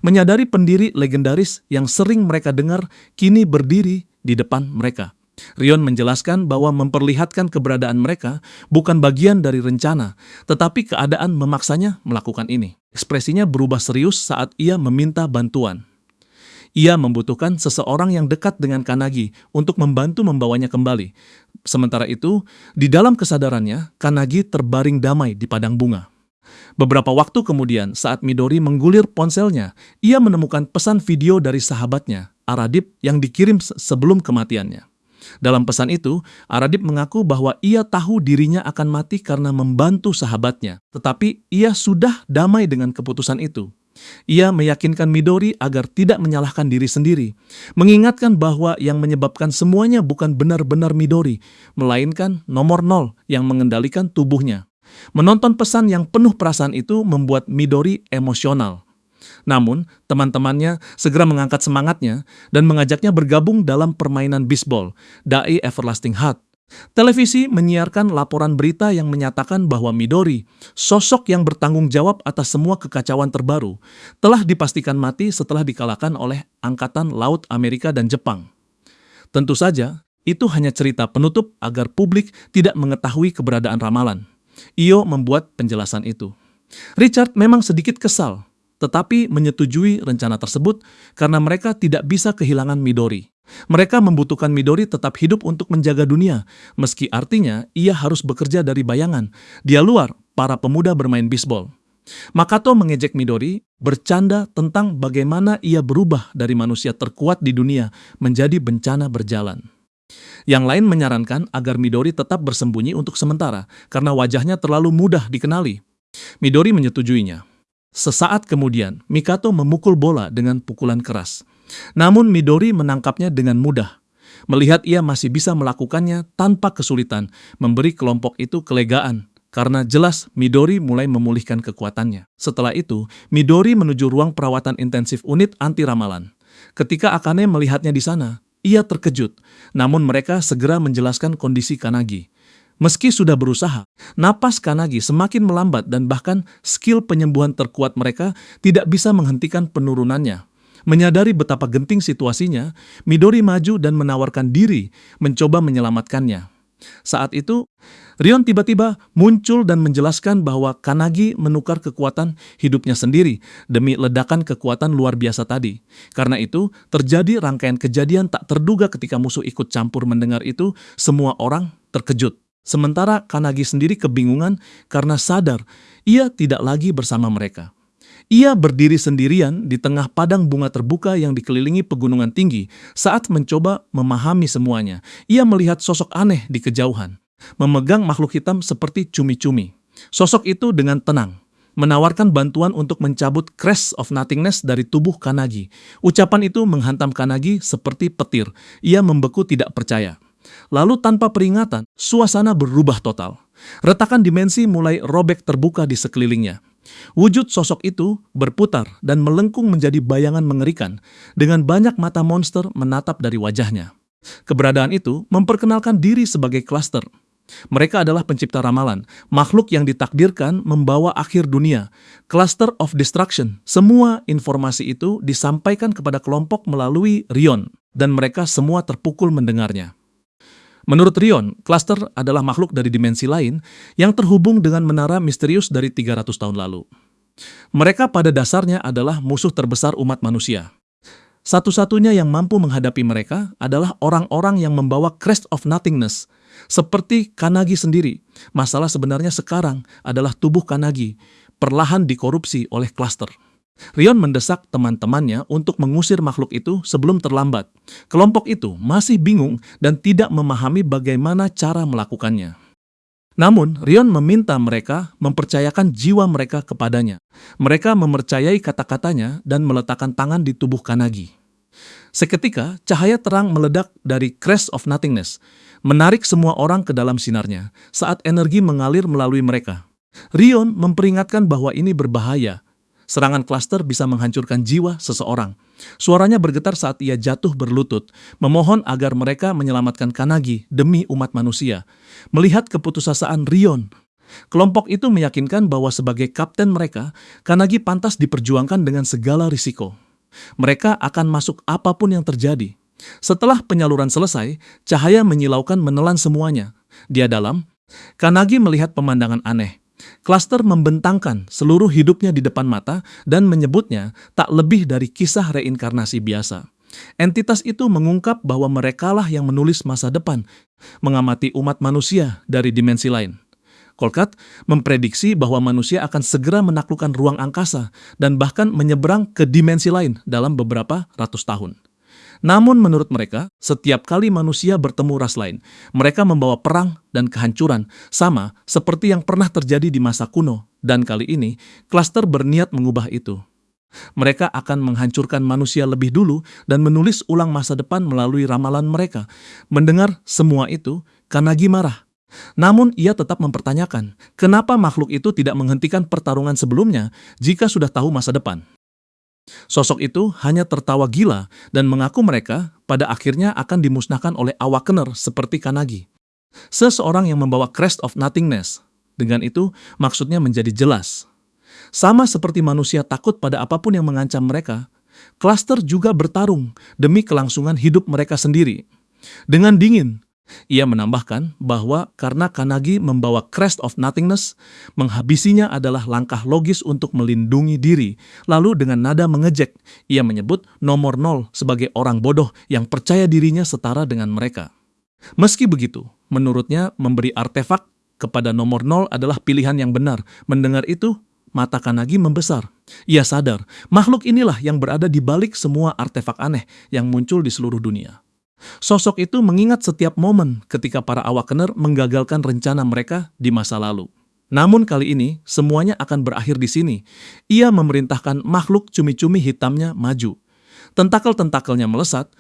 menyadari pendiri legendaris yang sering mereka dengar kini berdiri di depan mereka. Rion menjelaskan bahwa memperlihatkan keberadaan mereka bukan bagian dari rencana, tetapi keadaan memaksanya melakukan ini. Ekspresinya berubah serius saat ia meminta bantuan. Ia membutuhkan seseorang yang dekat dengan Kanagi untuk membantu membawanya kembali. Sementara itu, di dalam kesadarannya, Kanagi terbaring damai di padang bunga. Beberapa waktu kemudian, saat Midori menggulir ponselnya, ia menemukan pesan video dari sahabatnya, Aradip, yang dikirim sebelum kematiannya. Dalam pesan itu, Aradip mengaku bahwa ia tahu dirinya akan mati karena membantu sahabatnya, tetapi ia sudah damai dengan keputusan itu. Ia meyakinkan Midori agar tidak menyalahkan diri sendiri, mengingatkan bahwa yang menyebabkan semuanya bukan benar-benar Midori, melainkan nomor 0 yang mengendalikan tubuhnya. Menonton pesan yang penuh perasaan itu membuat Midori emosional. Namun, teman-temannya segera mengangkat semangatnya dan mengajaknya bergabung dalam permainan bisbol, Dai Everlasting Heart. Televisi menyiarkan laporan berita yang menyatakan bahwa Midori, sosok yang bertanggung jawab atas semua kekacauan terbaru, telah dipastikan mati setelah dikalahkan oleh Angkatan Laut Amerika dan Jepang. Tentu saja, itu hanya cerita penutup agar publik tidak mengetahui keberadaan ramalan. Io membuat penjelasan itu. Richard memang sedikit kesal, tetapi menyetujui rencana tersebut karena mereka tidak bisa kehilangan Midori. Mereka membutuhkan Midori tetap hidup untuk menjaga dunia, meski artinya ia harus bekerja dari bayangan. Di luar, para pemuda bermain bisbol. Makoto mengejek Midori, bercanda tentang bagaimana ia berubah dari manusia terkuat di dunia menjadi bencana berjalan. Yang lain menyarankan agar Midori tetap bersembunyi untuk sementara, karena wajahnya terlalu mudah dikenali. Midori menyetujuinya. Sesaat kemudian, Mikoto memukul bola dengan pukulan keras. Namun Midori menangkapnya dengan mudah. Melihat ia masih bisa melakukannya tanpa kesulitan, memberi kelompok itu kelegaan, karena jelas Midori mulai memulihkan kekuatannya. Setelah itu, Midori menuju ruang perawatan intensif unit anti ramalan. Ketika Akane melihatnya di sana, ia terkejut, namun mereka segera menjelaskan kondisi Kanagi. Meski sudah berusaha, napas Kanagi semakin melambat dan bahkan skill penyembuhan terkuat mereka tidak bisa menghentikan penurunannya. Menyadari betapa genting situasinya, Midori maju dan menawarkan diri mencoba menyelamatkannya. Saat itu, Rion tiba-tiba muncul dan menjelaskan bahwa Kanagi menukar kekuatan hidupnya sendiri demi ledakan kekuatan luar biasa tadi. Karena itu, terjadi rangkaian kejadian tak terduga ketika musuh ikut campur. Mendengar itu, semua orang terkejut. Sementara Kanagi sendiri kebingungan karena sadar ia tidak lagi bersama mereka. Ia berdiri sendirian di tengah padang bunga terbuka yang dikelilingi pegunungan tinggi saat mencoba memahami semuanya. Ia melihat sosok aneh di kejauhan, memegang makhluk hitam seperti cumi-cumi. Sosok itu dengan tenang menawarkan bantuan untuk mencabut Crest of Nothingness dari tubuh Kanagi. Ucapan itu menghantam Kanagi seperti petir. Ia membeku tidak percaya. Lalu tanpa peringatan, suasana berubah total. Retakan dimensi mulai robek terbuka di sekelilingnya. Wujud sosok itu berputar dan melengkung menjadi bayangan mengerikan, dengan banyak mata monster menatap dari wajahnya. Keberadaan itu memperkenalkan diri sebagai Cluster. Mereka adalah pencipta ramalan, makhluk yang ditakdirkan membawa akhir dunia. Cluster of Destruction. Semua informasi itu disampaikan kepada kelompok melalui Rion, dan mereka semua terpukul mendengarnya. Menurut Rion, Cluster adalah makhluk dari dimensi lain yang terhubung dengan menara misterius dari 300 tahun lalu. Mereka pada dasarnya adalah musuh terbesar umat manusia. Satu-satunya yang mampu menghadapi mereka adalah orang-orang yang membawa Crest of Nothingness, seperti Kanagi sendiri. Masalah sebenarnya sekarang adalah tubuh Kanagi, perlahan dikorupsi oleh Cluster. Rion mendesak teman-temannya untuk mengusir makhluk itu sebelum terlambat. Kelompok itu masih bingung dan tidak memahami bagaimana cara melakukannya. Namun, Rion meminta mereka mempercayakan jiwa mereka kepadanya. Mereka mempercayai kata-katanya dan meletakkan tangan di tubuh Kanagi. Seketika, cahaya terang meledak dari Crest of Nothingness, menarik semua orang ke dalam sinarnya saat energi mengalir melalui mereka. Rion memperingatkan bahwa ini berbahaya. Serangan Cluster bisa menghancurkan jiwa seseorang. Suaranya bergetar saat ia jatuh berlutut, memohon agar mereka menyelamatkan Kanagi demi umat manusia. Melihat keputusasaan Rion, kelompok itu meyakinkan bahwa sebagai kapten mereka, Kanagi pantas diperjuangkan dengan segala risiko. Mereka akan masuk apapun yang terjadi. Setelah penyaluran selesai, cahaya menyilaukan menelan semuanya. Dia dalam, Kanagi melihat pemandangan aneh. Cluster membentangkan seluruh hidupnya di depan mata dan menyebutnya tak lebih dari kisah reinkarnasi biasa. Entitas itu mengungkap bahwa merekalah yang menulis masa depan, mengamati umat manusia dari dimensi lain. Kolkat memprediksi bahwa manusia akan segera menaklukkan ruang angkasa dan bahkan menyeberang ke dimensi lain dalam beberapa ratus tahun. Namun menurut mereka, setiap kali manusia bertemu ras lain, mereka membawa perang dan kehancuran, sama seperti yang pernah terjadi di masa kuno. Dan kali ini, Cluster berniat mengubah itu. Mereka akan menghancurkan manusia lebih dulu dan menulis ulang masa depan melalui ramalan mereka. Mendengar semua itu, Kanagi marah. Namun ia tetap mempertanyakan, kenapa makhluk itu tidak menghentikan pertarungan sebelumnya jika sudah tahu masa depan. Sosok itu hanya tertawa gila dan mengaku mereka pada akhirnya akan dimusnahkan oleh Awakener seperti Kanagi. Seseorang yang membawa crest of nothingness. Dengan itu, maksudnya menjadi jelas. Sama seperti manusia takut pada apapun yang mengancam mereka, Cluster juga bertarung demi kelangsungan hidup mereka sendiri. Dengan dingin, ia menambahkan bahwa karena Kanagi membawa crest of nothingness, menghabisinya adalah langkah logis untuk melindungi diri. Lalu dengan nada mengejek, ia menyebut nomor 0 sebagai orang bodoh yang percaya dirinya setara dengan mereka. Meski begitu, menurutnya memberi artefak kepada nomor 0 adalah pilihan yang benar. Mendengar itu, mata Kanagi membesar. Ia sadar, makhluk inilah yang berada di balik semua artefak aneh yang muncul di seluruh dunia. Sosok itu mengingat setiap momen ketika para Awakener menggagalkan rencana mereka di masa lalu. Namun kali ini, semuanya akan berakhir di sini. Ia memerintahkan makhluk cumi-cumi hitamnya maju. Tentakel-tentakelnya melesat,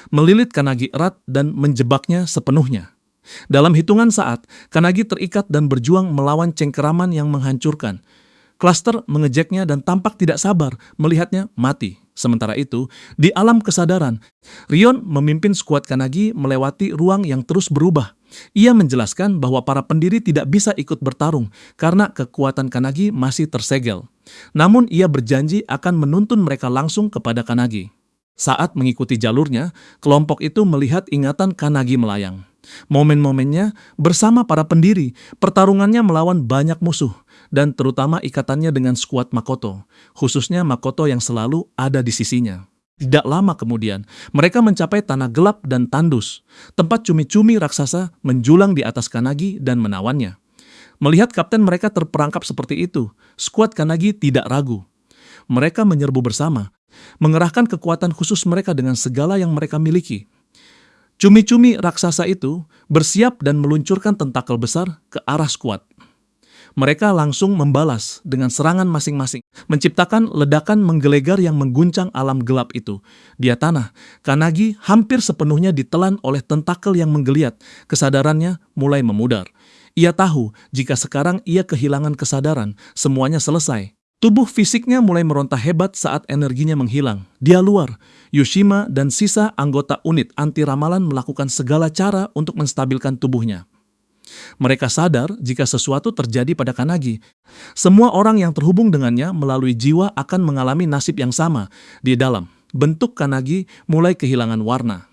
melilit Kanagi erat dan menjebaknya sepenuhnya. Dalam hitungan saat, Kanagi terikat dan berjuang melawan cengkeraman yang menghancurkan. Cluster mengejeknya dan tampak tidak sabar melihatnya mati. Sementara itu, di alam kesadaran, Rion memimpin skuad Kanagi melewati ruang yang terus berubah. Ia menjelaskan bahwa para pendiri tidak bisa ikut bertarung karena kekuatan Kanagi masih tersegel. Namun ia berjanji akan menuntun mereka langsung kepada Kanagi. Saat mengikuti jalurnya, kelompok itu melihat ingatan Kanagi melayang. Momen-momennya bersama para pendiri, pertarungannya melawan banyak musuh, dan terutama ikatannya dengan skuad Makoto, khususnya Makoto yang selalu ada di sisinya. Tidak lama kemudian, mereka mencapai tanah gelap dan tandus, tempat cumi-cumi raksasa menjulang di atas Kanagi dan menawannya. Melihat kapten mereka terperangkap seperti itu, skuad Kanagi tidak ragu. Mereka menyerbu bersama, mengerahkan kekuatan khusus mereka dengan segala yang mereka miliki. Cumi-cumi raksasa itu bersiap dan meluncurkan tentakel besar ke arah skuad. Mereka langsung membalas dengan serangan masing-masing, menciptakan ledakan menggelegar yang mengguncang alam gelap itu. Di tanah, Kanagi hampir sepenuhnya ditelan oleh tentakel yang menggeliat. Kesadarannya mulai memudar. Ia tahu jika sekarang ia kehilangan kesadaran, semuanya selesai. Tubuh fisiknya mulai meronta hebat saat energinya menghilang. Dia luar, Yushima dan sisa anggota unit anti ramalan melakukan segala cara untuk menstabilkan tubuhnya. Mereka sadar jika sesuatu terjadi pada Kanagi. Semua orang yang terhubung dengannya melalui jiwa akan mengalami nasib yang sama. Di dalam, bentuk Kanagi mulai kehilangan warna.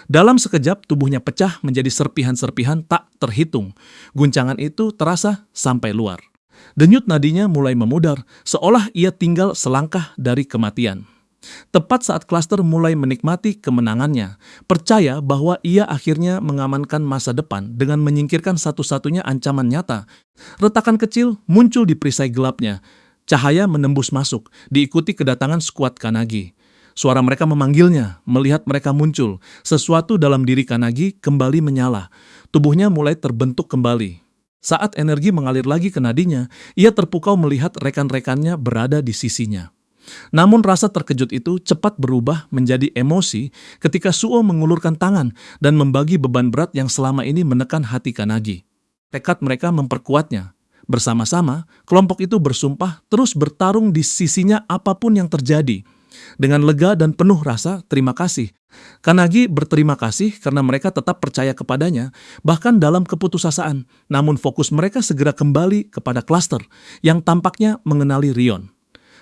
Dalam sekejap, tubuhnya pecah menjadi serpihan-serpihan tak terhitung. Guncangan itu terasa sampai luar. Denyut nadinya mulai memudar, seolah ia tinggal selangkah dari kematian. Tepat saat Cluster mulai menikmati kemenangannya, percaya bahwa ia akhirnya mengamankan masa depan dengan menyingkirkan satu-satunya ancaman nyata. Retakan kecil muncul di perisai gelapnya. Cahaya menembus masuk, diikuti kedatangan skuad Kanagi. Suara mereka memanggilnya, melihat mereka muncul. Sesuatu dalam diri Kanagi kembali menyala. Tubuhnya mulai terbentuk kembali. Saat energi mengalir lagi ke nadinya, ia terpukau melihat rekan-rekannya berada di sisinya. Namun rasa terkejut itu cepat berubah menjadi emosi ketika Suo mengulurkan tangan dan membagi beban berat yang selama ini menekan hati Kanagi. Tekad mereka memperkuatnya. Bersama-sama, kelompok itu bersumpah terus bertarung di sisinya apapun yang terjadi. Dengan lega dan penuh rasa terima kasih, Kanagi berterima kasih karena mereka tetap percaya kepadanya, bahkan dalam keputusasaan. Namun fokus mereka segera kembali kepada Cluster yang tampaknya mengenali Rion.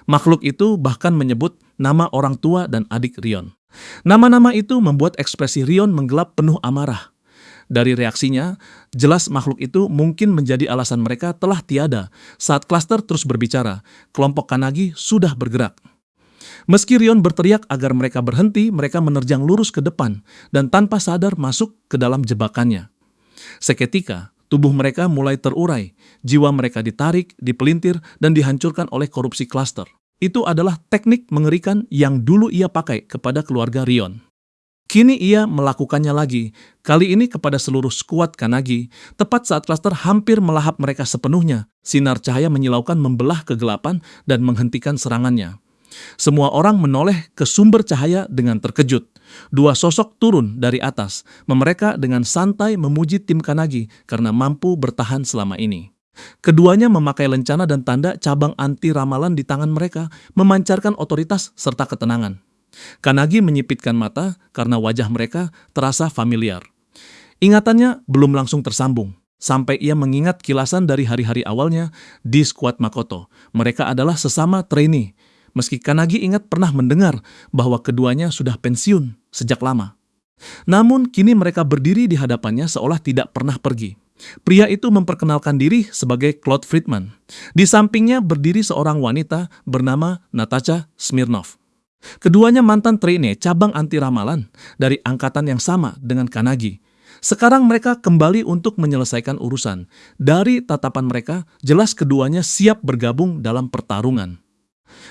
Makhluk itu bahkan menyebut nama orang tua dan adik Rion. Nama-nama itu membuat ekspresi Rion menggelap penuh amarah. Dari reaksinya, jelas makhluk itu mungkin menjadi alasan mereka telah tiada. Saat Cluster terus berbicara, kelompok Kanagi sudah bergerak. Meski Rion berteriak agar mereka berhenti, mereka menerjang lurus ke depan dan tanpa sadar masuk ke dalam jebakannya. Seketika, tubuh mereka mulai terurai, jiwa mereka ditarik, dipelintir, dan dihancurkan oleh korupsi Cluster. Itu adalah teknik mengerikan yang dulu ia pakai kepada keluarga Rion. Kini ia melakukannya lagi, kali ini kepada seluruh skuad Kanagi, tepat saat Cluster hampir melahap mereka sepenuhnya. Sinar cahaya menyilaukan membelah kegelapan dan menghentikan serangannya. Semua orang menoleh ke sumber cahaya dengan terkejut. Dua sosok turun dari atas, mereka dengan santai memuji tim Kanagi karena mampu bertahan selama ini. Keduanya memakai lencana dan tanda cabang anti ramalan di tangan mereka, memancarkan otoritas serta ketenangan. Kanagi menyipitkan mata karena wajah mereka terasa familiar. Ingatannya belum langsung tersambung, sampai ia mengingat kilasan dari hari-hari awalnya di skuad Makoto. Mereka adalah sesama trainee, meski Kanagi ingat pernah mendengar bahwa keduanya sudah pensiun sejak lama. Namun kini mereka berdiri di hadapannya seolah tidak pernah pergi. Pria itu memperkenalkan diri sebagai Claude Friedman. Di sampingnya berdiri seorang wanita bernama Natasha Smirnov. Keduanya mantan trainee cabang anti ramalan dari angkatan yang sama dengan Kanagi. Sekarang mereka kembali untuk menyelesaikan urusan. Dari tatapan mereka, jelas keduanya siap bergabung dalam pertarungan.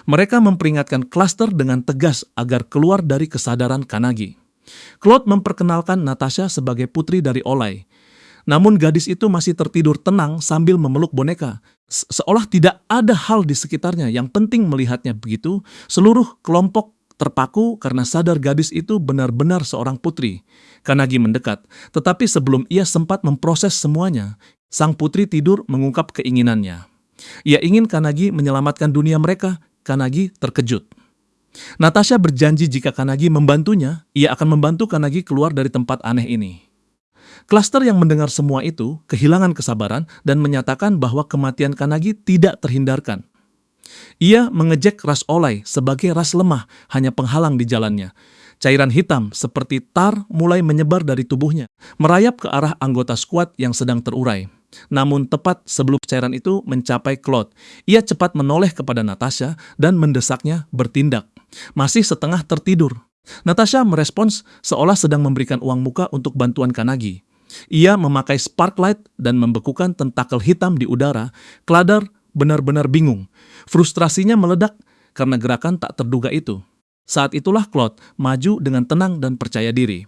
Mereka memperingatkan Cluster dengan tegas agar keluar dari kesadaran Kanagi. Claude memperkenalkan Natasha sebagai putri dari Olay. Namun gadis itu masih tertidur tenang sambil memeluk boneka. Seolah tidak ada hal di sekitarnya, yang penting melihatnya begitu. Seluruh kelompok terpaku karena sadar gadis itu benar-benar seorang putri. Kanagi mendekat, tetapi sebelum ia sempat memproses semuanya, sang putri tidur mengungkap keinginannya. Ia ingin Kanagi menyelamatkan dunia mereka. Kanagi terkejut. Natasha berjanji jika Kanagi membantunya, ia akan membantu Kanagi keluar dari tempat aneh ini. Cluster yang mendengar semua itu kehilangan kesabaran dan menyatakan bahwa kematian Kanagi tidak terhindarkan. Ia mengejek ras Olay sebagai ras lemah, hanya penghalang di jalannya. Cairan hitam seperti tar mulai menyebar dari tubuhnya, merayap ke arah anggota skuad yang sedang terurai. Namun tepat sebelum cairan itu mencapai Claude, ia cepat menoleh kepada Natasha dan mendesaknya bertindak. Masih setengah tertidur, Natasha merespons seolah sedang memberikan uang muka untuk bantuan Kanagi. Ia memakai sparklight dan membekukan tentakel hitam di udara. Clutter benar-benar bingung. Frustrasinya meledak karena gerakan tak terduga itu. Saat itulah Claude maju dengan tenang dan percaya diri.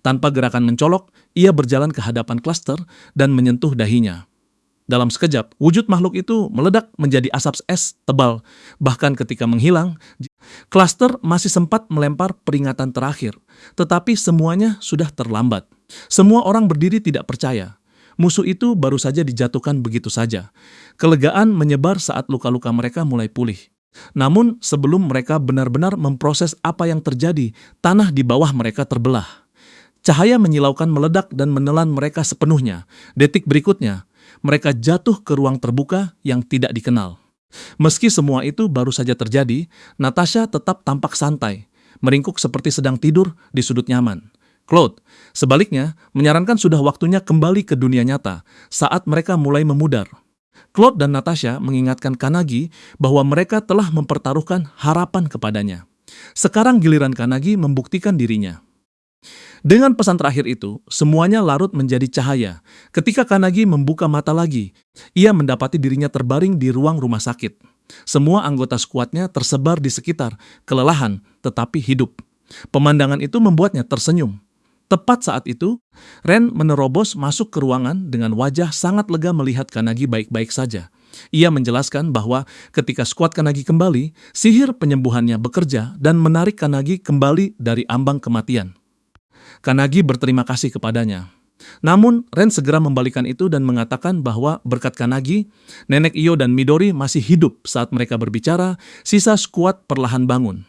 Tanpa gerakan mencolok, ia berjalan ke hadapan Cluster dan menyentuh dahinya. Dalam sekejap, wujud makhluk itu meledak menjadi asap es tebal. Bahkan ketika menghilang, Cluster masih sempat melempar peringatan terakhir. Tetapi semuanya sudah terlambat. Semua orang berdiri tidak percaya. Musuh itu baru saja dijatuhkan begitu saja. Kelegaan menyebar saat luka-luka mereka mulai pulih. Namun sebelum mereka benar-benar memproses apa yang terjadi, tanah di bawah mereka terbelah. Cahaya menyilaukan meledak dan menelan mereka sepenuhnya. Detik berikutnya, mereka jatuh ke ruang terbuka yang tidak dikenal. Meski semua itu baru saja terjadi, Natasha tetap tampak santai, meringkuk seperti sedang tidur di sudut nyaman. Claude, sebaliknya, menyarankan sudah waktunya kembali ke dunia nyata saat mereka mulai memudar. Claude dan Natasha mengingatkan Kanagi bahwa mereka telah mempertaruhkan harapan kepadanya. Sekarang giliran Kanagi membuktikan dirinya. Dengan pesan terakhir itu, semuanya larut menjadi cahaya. Ketika Kanagi membuka mata lagi, ia mendapati dirinya terbaring di ruang rumah sakit. Semua anggota skuadnya tersebar di sekitar, kelelahan tetapi hidup. Pemandangan itu membuatnya tersenyum. Tepat saat itu, Ren menerobos masuk ke ruangan dengan wajah sangat lega melihat Kanagi baik-baik saja. Ia menjelaskan bahwa ketika skuad Kanagi kembali, sihir penyembuhannya bekerja dan menarik Kanagi kembali dari ambang kematian. Kanagi berterima kasih kepadanya. Namun, Ren segera membalikan itu dan mengatakan bahwa berkat Kanagi, Nenek Iyo dan Midori masih hidup saat mereka berbicara. Sisa skuad perlahan bangun.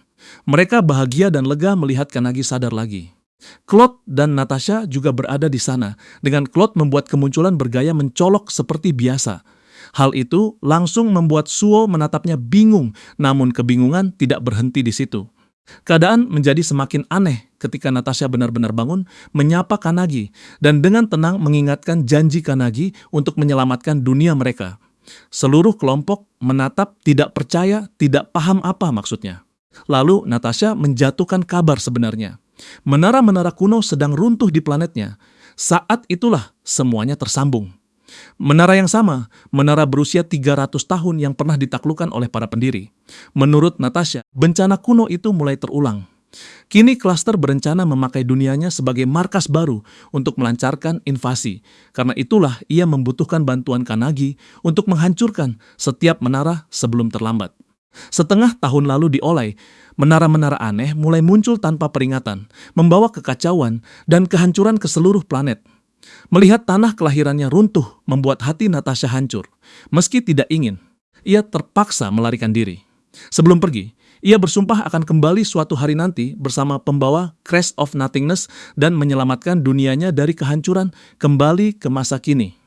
Mereka bahagia dan lega melihat Kanagi sadar lagi. Claude dan Natasha juga berada di sana, dengan Claude membuat kemunculan bergaya mencolok seperti biasa. Hal itu langsung membuat Suo menatapnya bingung, namun kebingungan tidak berhenti di situ. Keadaan menjadi semakin aneh ketika Natasha benar-benar bangun, menyapa Kanagi, dan dengan tenang mengingatkan janji Kanagi untuk menyelamatkan dunia mereka. Seluruh kelompok menatap tidak percaya, tidak paham apa maksudnya. Lalu Natasha menjatuhkan kabar sebenarnya. Menara-menara kuno sedang runtuh di planetnya. Saat itulah semuanya tersambung. Menara yang sama, menara berusia 300 tahun yang pernah ditaklukkan oleh para pendiri. Menurut Natasha, bencana kuno itu mulai terulang. Kini Cluster berencana memakai dunianya sebagai markas baru untuk melancarkan invasi. Karena itulah ia membutuhkan bantuan Kanagi untuk menghancurkan setiap menara sebelum terlambat. Setengah tahun lalu di Olay, menara-menara aneh mulai muncul tanpa peringatan, membawa kekacauan dan kehancuran ke seluruh planet. Melihat tanah kelahirannya runtuh membuat hati Natasha hancur. Meski tidak ingin, ia terpaksa melarikan diri. Sebelum pergi, Ia bersumpah akan kembali suatu hari nanti bersama pembawa Crest of Nothingness dan menyelamatkan dunianya dari kehancuran kembali ke masa kini.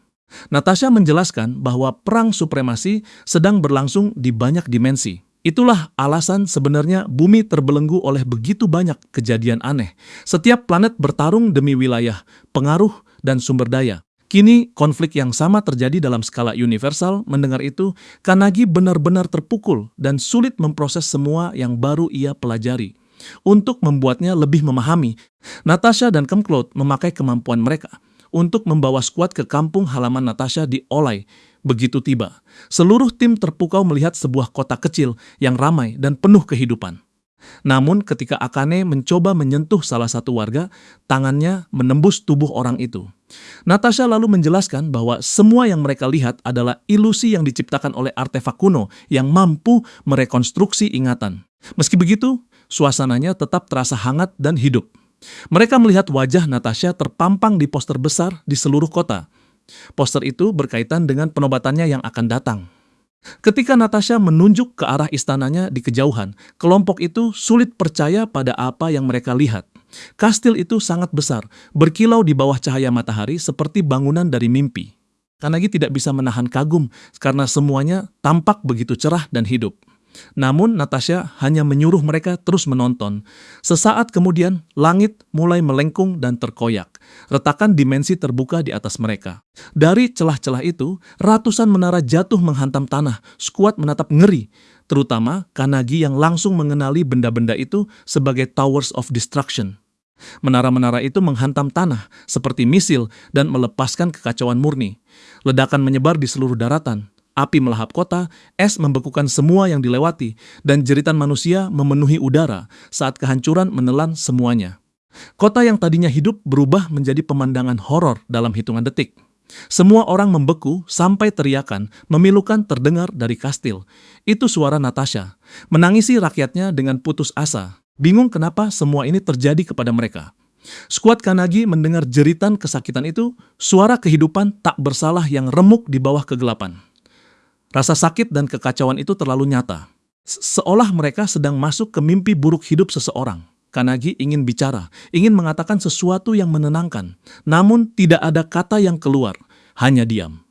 Natasha menjelaskan bahwa perang supremasi sedang berlangsung di banyak dimensi. Itulah alasan sebenarnya bumi terbelenggu oleh begitu banyak kejadian aneh. Setiap planet bertarung demi wilayah, pengaruh, dan sumber daya. Kini, konflik yang sama terjadi dalam skala universal. Mendengar itu, Kanagi benar-benar terpukul dan sulit memproses semua yang baru ia pelajari. Untuk membuatnya lebih memahami, Natasha dan Kemcloud memakai kemampuan mereka untuk membawa skuad ke kampung halaman Natasha di Olai. Begitu tiba, seluruh tim terpukau melihat sebuah kota kecil yang ramai dan penuh kehidupan. Namun ketika Akane mencoba menyentuh salah satu warga, tangannya menembus tubuh orang itu. Natasha lalu menjelaskan bahwa semua yang mereka lihat adalah ilusi yang diciptakan oleh artefak kuno yang mampu merekonstruksi ingatan. Meski begitu, suasananya tetap terasa hangat dan hidup. Mereka melihat wajah Natasha terpampang di poster besar di seluruh kota. Poster itu berkaitan dengan penobatannya yang akan datang. Ketika Natasha menunjuk ke arah istananya di kejauhan, kelompok itu sulit percaya pada apa yang mereka lihat. Kastil itu sangat besar, berkilau di bawah cahaya matahari seperti bangunan dari mimpi. Kanagi tidak bisa menahan kagum karena semuanya tampak begitu cerah dan hidup. Namun Natasha hanya menyuruh mereka terus menonton. Sesaat kemudian, langit mulai melengkung dan terkoyak. Retakan dimensi terbuka di atas mereka. Dari celah-celah itu, ratusan menara jatuh menghantam tanah. Skuad menatap ngeri, terutama Kanagi yang langsung mengenali benda-benda itu sebagai Towers of Destruction. Menara-menara itu menghantam tanah seperti misil dan melepaskan kekacauan murni. Ledakan menyebar di seluruh daratan. Api melahap kota, es membekukan semua yang dilewati, dan jeritan manusia memenuhi udara saat kehancuran menelan semuanya. Kota yang tadinya hidup berubah menjadi pemandangan horor dalam hitungan detik. Semua orang membeku sampai teriakan, memilukan terdengar dari kastil. Itu suara Natasha, menangisi rakyatnya dengan putus asa. Bingung kenapa semua ini terjadi kepada mereka. Skuad Kanagi mendengar jeritan kesakitan itu, suara kehidupan tak bersalah yang remuk di bawah kegelapan. Rasa sakit dan kekacauan itu terlalu nyata. Seolah mereka sedang masuk ke mimpi buruk hidup seseorang. Kanagi ingin bicara, ingin mengatakan sesuatu yang menenangkan. Namun tidak ada kata yang keluar, hanya diam.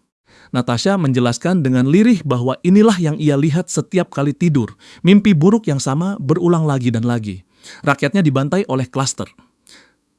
Natasha menjelaskan dengan lirih bahwa inilah yang ia lihat setiap kali tidur. Mimpi buruk yang sama berulang lagi dan lagi. Rakyatnya dibantai oleh klaster.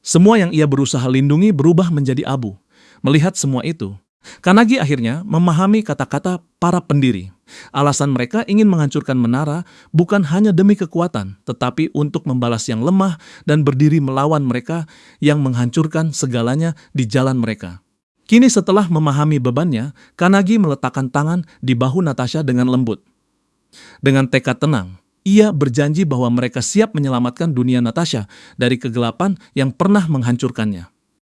Semua yang ia berusaha lindungi berubah menjadi abu. Melihat semua itu, Kanagi akhirnya memahami kata-kata para pendiri. Alasan mereka ingin menghancurkan menara bukan hanya demi kekuatan, tetapi untuk membalas yang lemah dan berdiri melawan mereka yang menghancurkan segalanya di jalan mereka. Kini setelah memahami bebannya, Kanagi meletakkan tangan di bahu Natasha dengan lembut. Dengan tekad tenang, ia berjanji bahwa mereka siap menyelamatkan dunia Natasha dari kegelapan yang pernah menghancurkannya.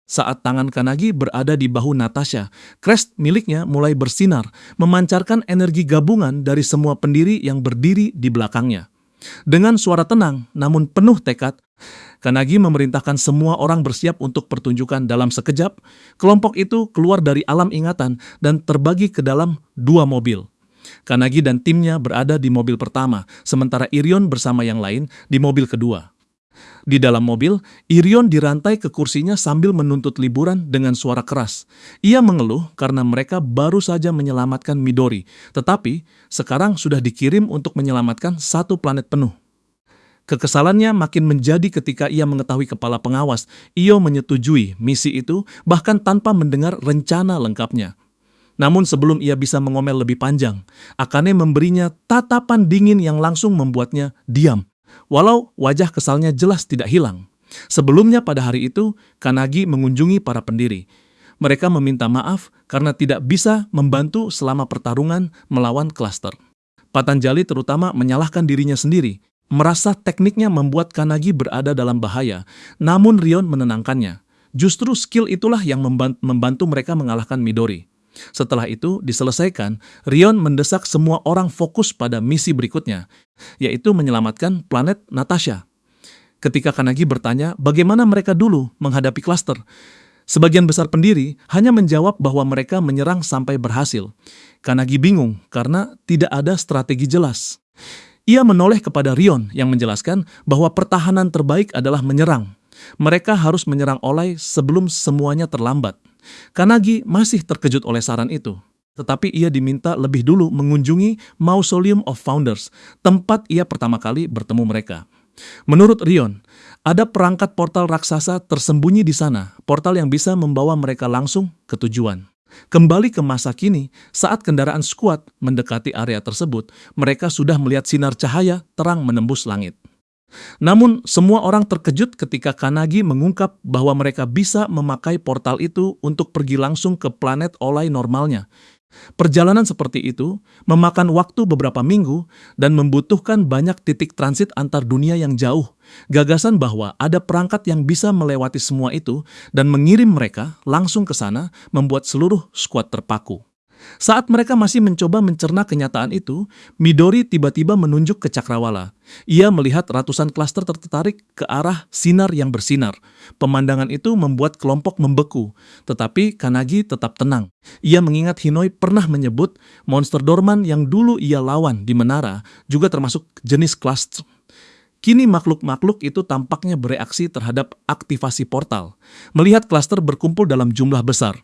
Saat tangan Kanagi berada di bahu Natasha, crest miliknya mulai bersinar, memancarkan energi gabungan dari semua pendiri yang berdiri di belakangnya. Dengan suara tenang namun penuh tekad, Kanagi memerintahkan semua orang bersiap untuk pertunjukan. Dalam sekejap, kelompok itu keluar dari alam ingatan dan terbagi ke dalam 2 mobil. Kanagi dan timnya berada di mobil pertama, sementara Irion bersama yang lain di mobil kedua. Di dalam mobil, Irion dirantai ke kursinya sambil menuntut liburan dengan suara keras. Ia mengeluh karena mereka baru saja menyelamatkan Midori, tetapi sekarang sudah dikirim untuk menyelamatkan 1 planet penuh. Kekesalannya makin menjadi ketika ia mengetahui kepala pengawas, Io menyetujui misi itu bahkan tanpa mendengar rencana lengkapnya. Namun sebelum ia bisa mengomel lebih panjang, Akane memberinya tatapan dingin yang langsung membuatnya diam. Walau wajah kesalnya jelas tidak hilang. Sebelumnya pada hari itu, Kanagi mengunjungi para pendiri. Mereka meminta maaf karena tidak bisa membantu selama pertarungan melawan klaster. Patanjali terutama menyalahkan dirinya sendiri, merasa tekniknya membuat Kanagi berada dalam bahaya. Namun Rion menenangkannya. Justru skill itulah yang membantu mereka mengalahkan Midori. Setelah itu diselesaikan, Rion mendesak semua orang fokus pada misi berikutnya, yaitu menyelamatkan planet Natasha. Ketika Kanagi bertanya bagaimana mereka dulu menghadapi klaster, sebagian besar pendiri hanya menjawab bahwa mereka menyerang sampai berhasil. Kanagi bingung karena tidak ada strategi jelas. Ia menoleh kepada Rion yang menjelaskan bahwa pertahanan terbaik adalah menyerang. Mereka harus menyerang Olay sebelum semuanya terlambat. Kanagi masih terkejut oleh saran itu. Tetapi ia diminta lebih dulu mengunjungi Mausoleum of Founders, tempat ia pertama kali bertemu mereka. Menurut Rion, ada perangkat portal raksasa tersembunyi di sana, portal yang bisa membawa mereka langsung ke tujuan. Kembali ke masa kini, saat kendaraan skuad mendekati area tersebut, mereka sudah melihat sinar cahaya terang menembus langit. Namun, semua orang terkejut ketika Kanagi mengungkap bahwa mereka bisa memakai portal itu untuk pergi langsung ke planet Olay normalnya. Perjalanan seperti itu memakan waktu beberapa minggu dan membutuhkan banyak titik transit antar dunia yang jauh. Gagasan bahwa ada perangkat yang bisa melewati semua itu dan mengirim mereka langsung ke sana membuat seluruh skuad terpaku. Saat mereka masih mencoba mencerna kenyataan itu, Midori tiba-tiba menunjuk ke Cakrawala. Ia melihat ratusan klaster tertarik ke arah sinar yang bersinar. Pemandangan itu membuat kelompok membeku, tetapi Kanagi tetap tenang. Ia mengingat Hinoi pernah menyebut monster dorman yang dulu ia lawan di menara juga termasuk jenis klaster. Kini makhluk-makhluk itu tampaknya bereaksi terhadap aktivasi portal. Melihat klaster berkumpul dalam jumlah besar,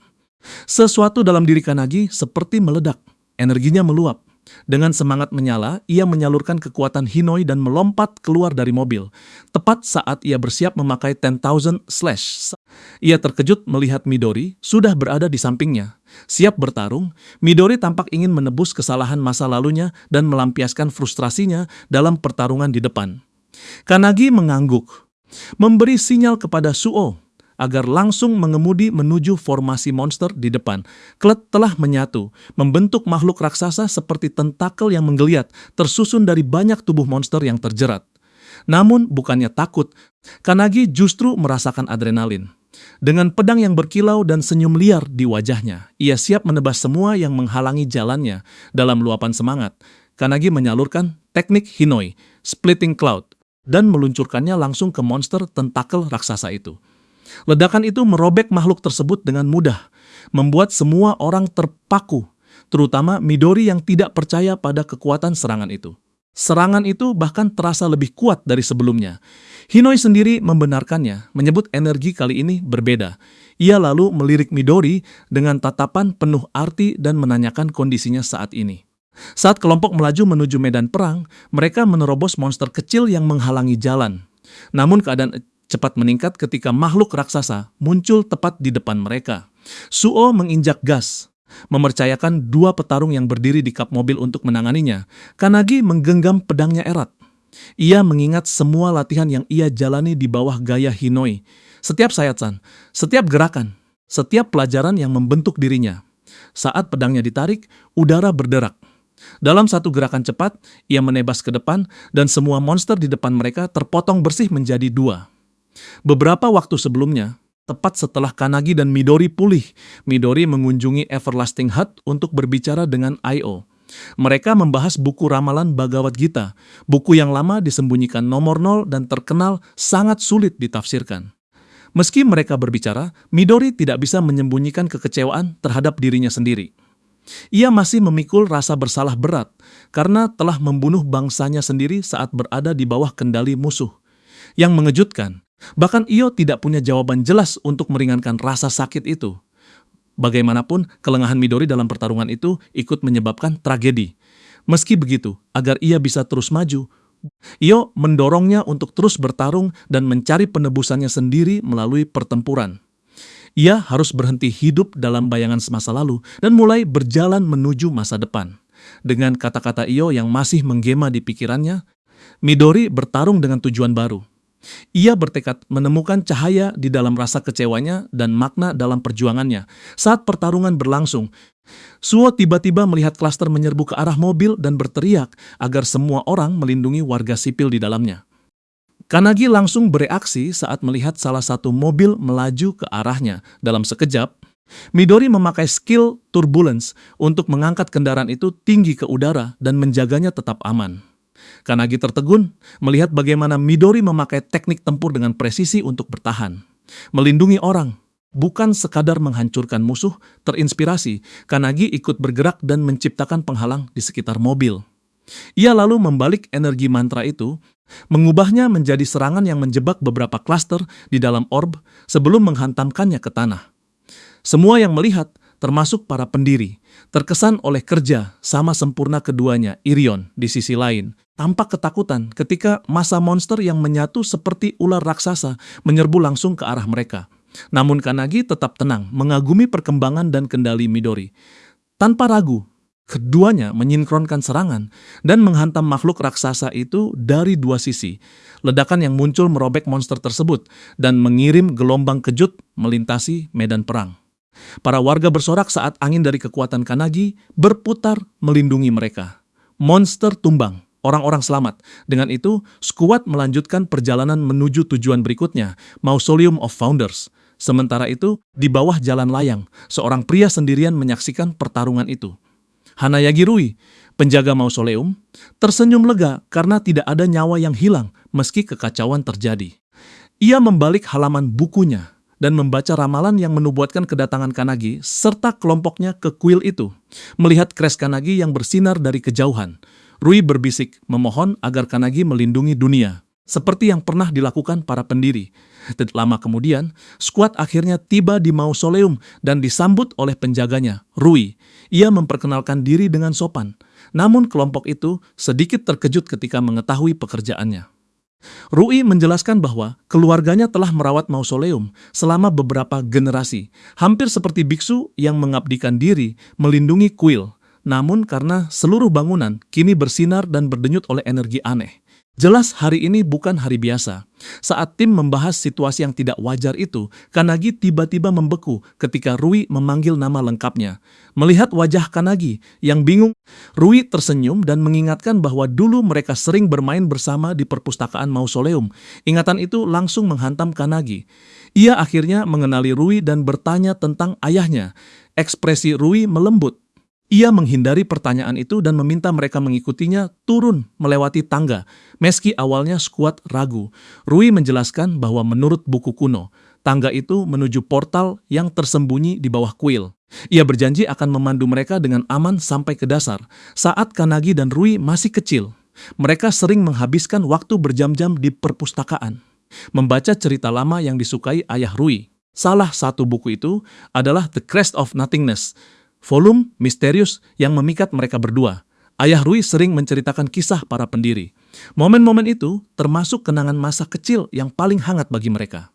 sesuatu dalam diri Kanagi seperti meledak. Energinya meluap. Dengan semangat menyala, ia menyalurkan kekuatan Hinoi dan melompat keluar dari mobil. Tepat saat ia bersiap memakai 10,000 slash. Ia terkejut melihat Midori sudah berada di sampingnya. Siap bertarung, Midori tampak ingin menebus kesalahan masa lalunya dan melampiaskan frustrasinya dalam pertarungan di depan. Kanagi mengangguk, memberi sinyal kepada Suo agar langsung mengemudi menuju formasi monster di depan. Klet telah menyatu, membentuk makhluk raksasa seperti tentakel yang menggeliat, tersusun dari banyak tubuh monster yang terjerat. Namun bukannya takut, Kanagi justru merasakan adrenalin. Dengan pedang yang berkilau dan senyum liar di wajahnya, ia siap menebas semua yang menghalangi jalannya. Dalam luapan semangat, Kanagi menyalurkan teknik Hinoi, Splitting Cloud, dan meluncurkannya langsung ke monster tentakel raksasa itu. Ledakan itu merobek makhluk tersebut dengan mudah, membuat semua orang terpaku, terutama Midori yang tidak percaya pada kekuatan serangan itu. Serangan itu bahkan terasa lebih kuat dari sebelumnya. Hinoi sendiri membenarkannya, menyebut energi kali ini berbeda. Ia lalu melirik Midori dengan tatapan penuh arti dan menanyakan kondisinya saat ini. Saat kelompok melaju menuju medan perang, mereka menerobos monster kecil yang menghalangi jalan. Namun keadaan cepat meningkat ketika makhluk raksasa muncul tepat di depan mereka. Suo menginjak gas, mempercayakan dua petarung yang berdiri di kap mobil untuk menanganinya. Kanagi menggenggam pedangnya erat. Ia mengingat semua latihan yang ia jalani di bawah gaya Hinoi. Setiap sayatan, setiap gerakan, setiap pelajaran yang membentuk dirinya. Saat pedangnya ditarik, udara berderak. Dalam satu gerakan cepat, ia menebas ke depan dan semua monster di depan mereka terpotong bersih menjadi dua. Beberapa waktu sebelumnya, tepat setelah Kanagi dan Midori pulih, Midori mengunjungi Everlasting Hut untuk berbicara dengan Io. Mereka membahas buku ramalan Bhagavad Gita, buku yang lama disembunyikan nomor 0 dan terkenal sangat sulit ditafsirkan. Meski mereka berbicara, Midori tidak bisa menyembunyikan kekecewaan terhadap dirinya sendiri. Ia masih memikul rasa bersalah berat karena telah membunuh bangsanya sendiri saat berada di bawah kendali musuh. Yang mengejutkan, bahkan Io tidak punya jawaban jelas untuk meringankan rasa sakit itu. Bagaimanapun, kelengahan Midori dalam pertarungan itu ikut menyebabkan tragedi. Meski begitu, agar ia bisa terus maju, Io mendorongnya untuk terus bertarung dan mencari penebusannya sendiri melalui pertempuran. Ia harus berhenti hidup dalam bayangan semasa lalu dan mulai berjalan menuju masa depan. Dengan kata-kata Io yang masih menggema di pikirannya, Midori bertarung dengan tujuan baru. Ia bertekad menemukan cahaya di dalam rasa kecewanya dan makna dalam perjuangannya. Saat pertarungan berlangsung, Suo tiba-tiba melihat klaster menyerbu ke arah mobil dan berteriak agar semua orang melindungi warga sipil di dalamnya. Kanagi langsung bereaksi saat melihat salah satu mobil melaju ke arahnya. Dalam sekejap, Midori memakai skill Turbulence untuk mengangkat kendaraan itu tinggi ke udara dan menjaganya tetap aman. Kanagi tertegun melihat bagaimana Midori memakai teknik tempur dengan presisi untuk bertahan. Melindungi orang, bukan sekadar menghancurkan musuh. Terinspirasi, Kanagi ikut bergerak dan menciptakan penghalang di sekitar mobil. Ia lalu membalik energi mantra itu, mengubahnya menjadi serangan yang menjebak beberapa klaster di dalam orb sebelum menghantamkannya ke tanah. Semua yang melihat, termasuk para pendiri, terkesan oleh kerja sama sempurna keduanya, Irion di sisi lain, tampak ketakutan ketika massa monster yang menyatu seperti ular raksasa menyerbu langsung ke arah mereka. Namun Kanagi tetap tenang, mengagumi perkembangan dan kendali Midori. Tanpa ragu, keduanya menyinkronkan serangan dan menghantam makhluk raksasa itu dari dua sisi. Ledakan yang muncul merobek monster tersebut dan mengirim gelombang kejut melintasi medan perang. Para warga bersorak saat angin dari kekuatan Kanagi berputar melindungi mereka. Monster tumbang, orang-orang selamat. Dengan itu, skuad melanjutkan perjalanan menuju tujuan berikutnya, Mausoleum of Founders. Sementara itu, di bawah jalan layang, seorang pria sendirian menyaksikan pertarungan itu. Hanayagi Rui, penjaga mausoleum, tersenyum lega karena tidak ada nyawa yang hilang meski kekacauan terjadi. Ia membalik halaman bukunya dan membaca ramalan yang menubuatkan kedatangan Kanagi serta kelompoknya ke kuil itu. Melihat kres Kanagi yang bersinar dari kejauhan, Rui berbisik memohon agar Kanagi melindungi dunia, seperti yang pernah dilakukan para pendiri. Tidak lama kemudian, skuad akhirnya tiba di mausoleum dan disambut oleh penjaganya, Rui. Ia memperkenalkan diri dengan sopan, namun kelompok itu sedikit terkejut ketika mengetahui pekerjaannya. Rui menjelaskan bahwa keluarganya telah merawat mausoleum selama beberapa generasi, hampir seperti biksu yang mengabdikan diri melindungi kuil. Namun karena seluruh bangunan kini bersinar dan berdenyut oleh energi aneh. Jelas hari ini bukan hari biasa. Saat tim membahas situasi yang tidak wajar itu, Kanagi tiba-tiba membeku ketika Rui memanggil nama lengkapnya. Melihat wajah Kanagi yang bingung, Rui tersenyum dan mengingatkan bahwa dulu mereka sering bermain bersama di perpustakaan mausoleum. Ingatan itu langsung menghantam Kanagi. Ia akhirnya mengenali Rui dan bertanya tentang ayahnya. Ekspresi Rui melembut. Ia menghindari pertanyaan itu dan meminta mereka mengikutinya turun melewati tangga. Meski awalnya skuad ragu, Rui menjelaskan bahwa menurut buku kuno, tangga itu menuju portal yang tersembunyi di bawah kuil. Ia berjanji akan memandu mereka dengan aman sampai ke dasar. Saat Kanagi dan Rui masih kecil, mereka sering menghabiskan waktu berjam-jam di perpustakaan, membaca cerita lama yang disukai ayah Rui. Salah satu buku itu adalah The Crest of Nothingness, volume misterius yang memikat mereka berdua. Ayah Rui sering menceritakan kisah para pendiri. Momen-momen itu termasuk kenangan masa kecil yang paling hangat bagi mereka.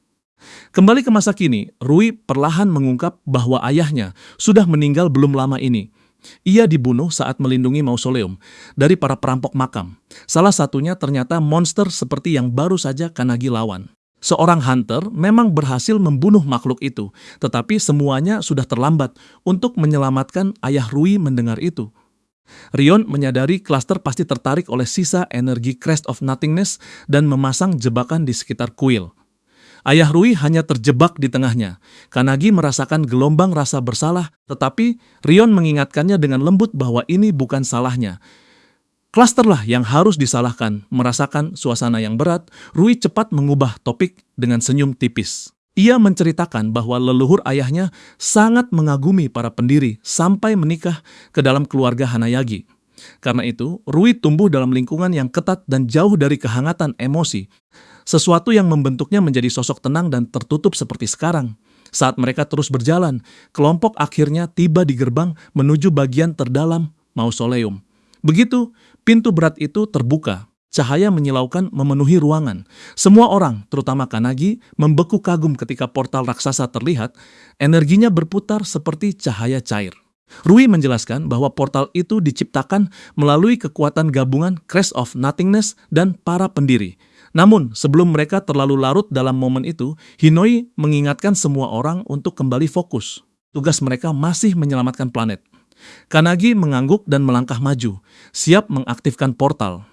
Kembali ke masa kini, Rui perlahan mengungkap bahwa ayahnya sudah meninggal belum lama ini. Ia dibunuh saat melindungi mausoleum dari para perampok makam. Salah satunya ternyata monster seperti yang baru saja Kanagi lawan. Seorang hunter memang berhasil membunuh makhluk itu, tetapi semuanya sudah terlambat untuk menyelamatkan ayah Rui mendengar itu. Rion menyadari klaster pasti tertarik oleh sisa energi Crest of Nothingness dan memasang jebakan di sekitar kuil. Ayah Rui hanya terjebak di tengahnya. Kanagi merasakan gelombang rasa bersalah, tetapi Rion mengingatkannya dengan lembut bahwa ini bukan salahnya. Klasterlah yang harus disalahkan. Merasakan suasana yang berat, Rui cepat mengubah topik dengan senyum tipis. Ia menceritakan bahwa leluhur ayahnya sangat mengagumi para pendiri sampai menikah ke dalam keluarga Hanayagi. Karena itu, Rui tumbuh dalam lingkungan yang ketat dan jauh dari kehangatan emosi. Sesuatu yang membentuknya menjadi sosok tenang dan tertutup seperti sekarang. Saat mereka terus berjalan, kelompok akhirnya tiba di gerbang menuju bagian terdalam mausoleum. Begitu pintu berat itu terbuka, cahaya menyilaukan memenuhi ruangan. Semua orang, terutama Kanagi, membeku kagum ketika portal raksasa terlihat. Energinya berputar seperti cahaya cair. Rui menjelaskan bahwa portal itu diciptakan melalui kekuatan gabungan Crest of Nothingness dan para pendiri. Namun, sebelum mereka terlalu larut dalam momen itu, Hinoi mengingatkan semua orang untuk kembali fokus. Tugas mereka masih menyelamatkan planet. Kanagi mengangguk dan melangkah maju, siap mengaktifkan portal.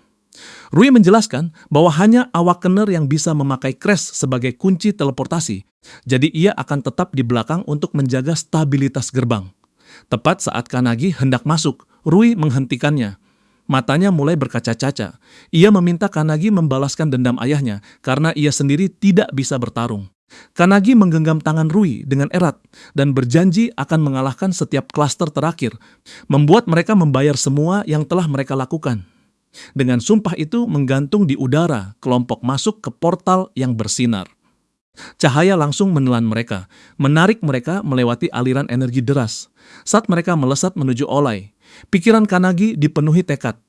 Rui menjelaskan bahwa hanya Awakener yang bisa memakai Crest sebagai kunci teleportasi, jadi ia akan tetap di belakang untuk menjaga stabilitas gerbang. Tepat saat Kanagi hendak masuk, Rui menghentikannya. Matanya mulai berkaca-caca. Ia meminta Kanagi membalaskan dendam ayahnya karena ia sendiri tidak bisa bertarung. Kanagi menggenggam tangan Rui dengan erat dan berjanji akan mengalahkan setiap klaster terakhir, membuat mereka membayar semua yang telah mereka lakukan. Dengan sumpah itu menggantung di udara, kelompok masuk ke portal yang bersinar. Cahaya langsung menelan mereka, menarik mereka melewati aliran energi deras. Saat mereka melesat menuju Olai, pikiran Kanagi dipenuhi tekad.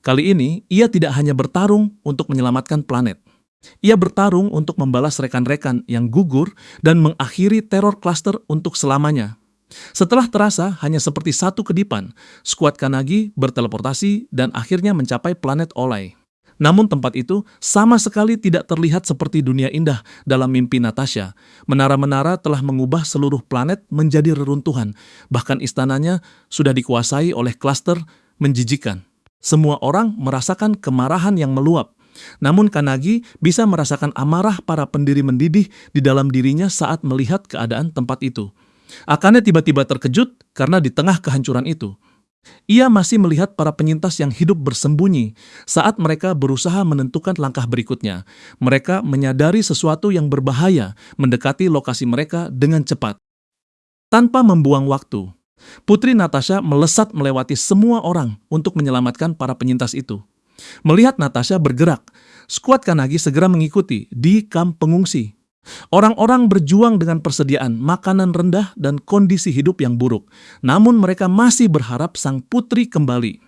Kali ini, ia tidak hanya bertarung untuk menyelamatkan planet. Ia bertarung untuk membalas rekan-rekan yang gugur dan mengakhiri teror klaster untuk selamanya. Setelah terasa hanya seperti satu kedipan, skuad Kanagi berteleportasi dan akhirnya mencapai planet Olai. Namun tempat itu sama sekali tidak terlihat seperti dunia indah dalam mimpi Natasha. Menara-menara telah mengubah seluruh planet menjadi reruntuhan. Bahkan istananya sudah dikuasai oleh klaster menjijikan. Semua orang merasakan kemarahan yang meluap. Namun Kanagi bisa merasakan amarah para pendiri mendidih di dalam dirinya saat melihat keadaan tempat itu. Akane tiba-tiba terkejut karena di tengah kehancuran itu, ia masih melihat para penyintas yang hidup bersembunyi saat mereka berusaha menentukan langkah berikutnya. Mereka menyadari sesuatu yang berbahaya mendekati lokasi mereka dengan cepat. Tanpa membuang waktu, Putri Natasha melesat melewati semua orang untuk menyelamatkan para penyintas itu. Melihat Natasha bergerak, skuad Kanagi segera mengikuti di kamp pengungsi. Orang-orang berjuang dengan persediaan makanan rendah dan kondisi hidup yang buruk, namun mereka masih berharap sang putri kembali.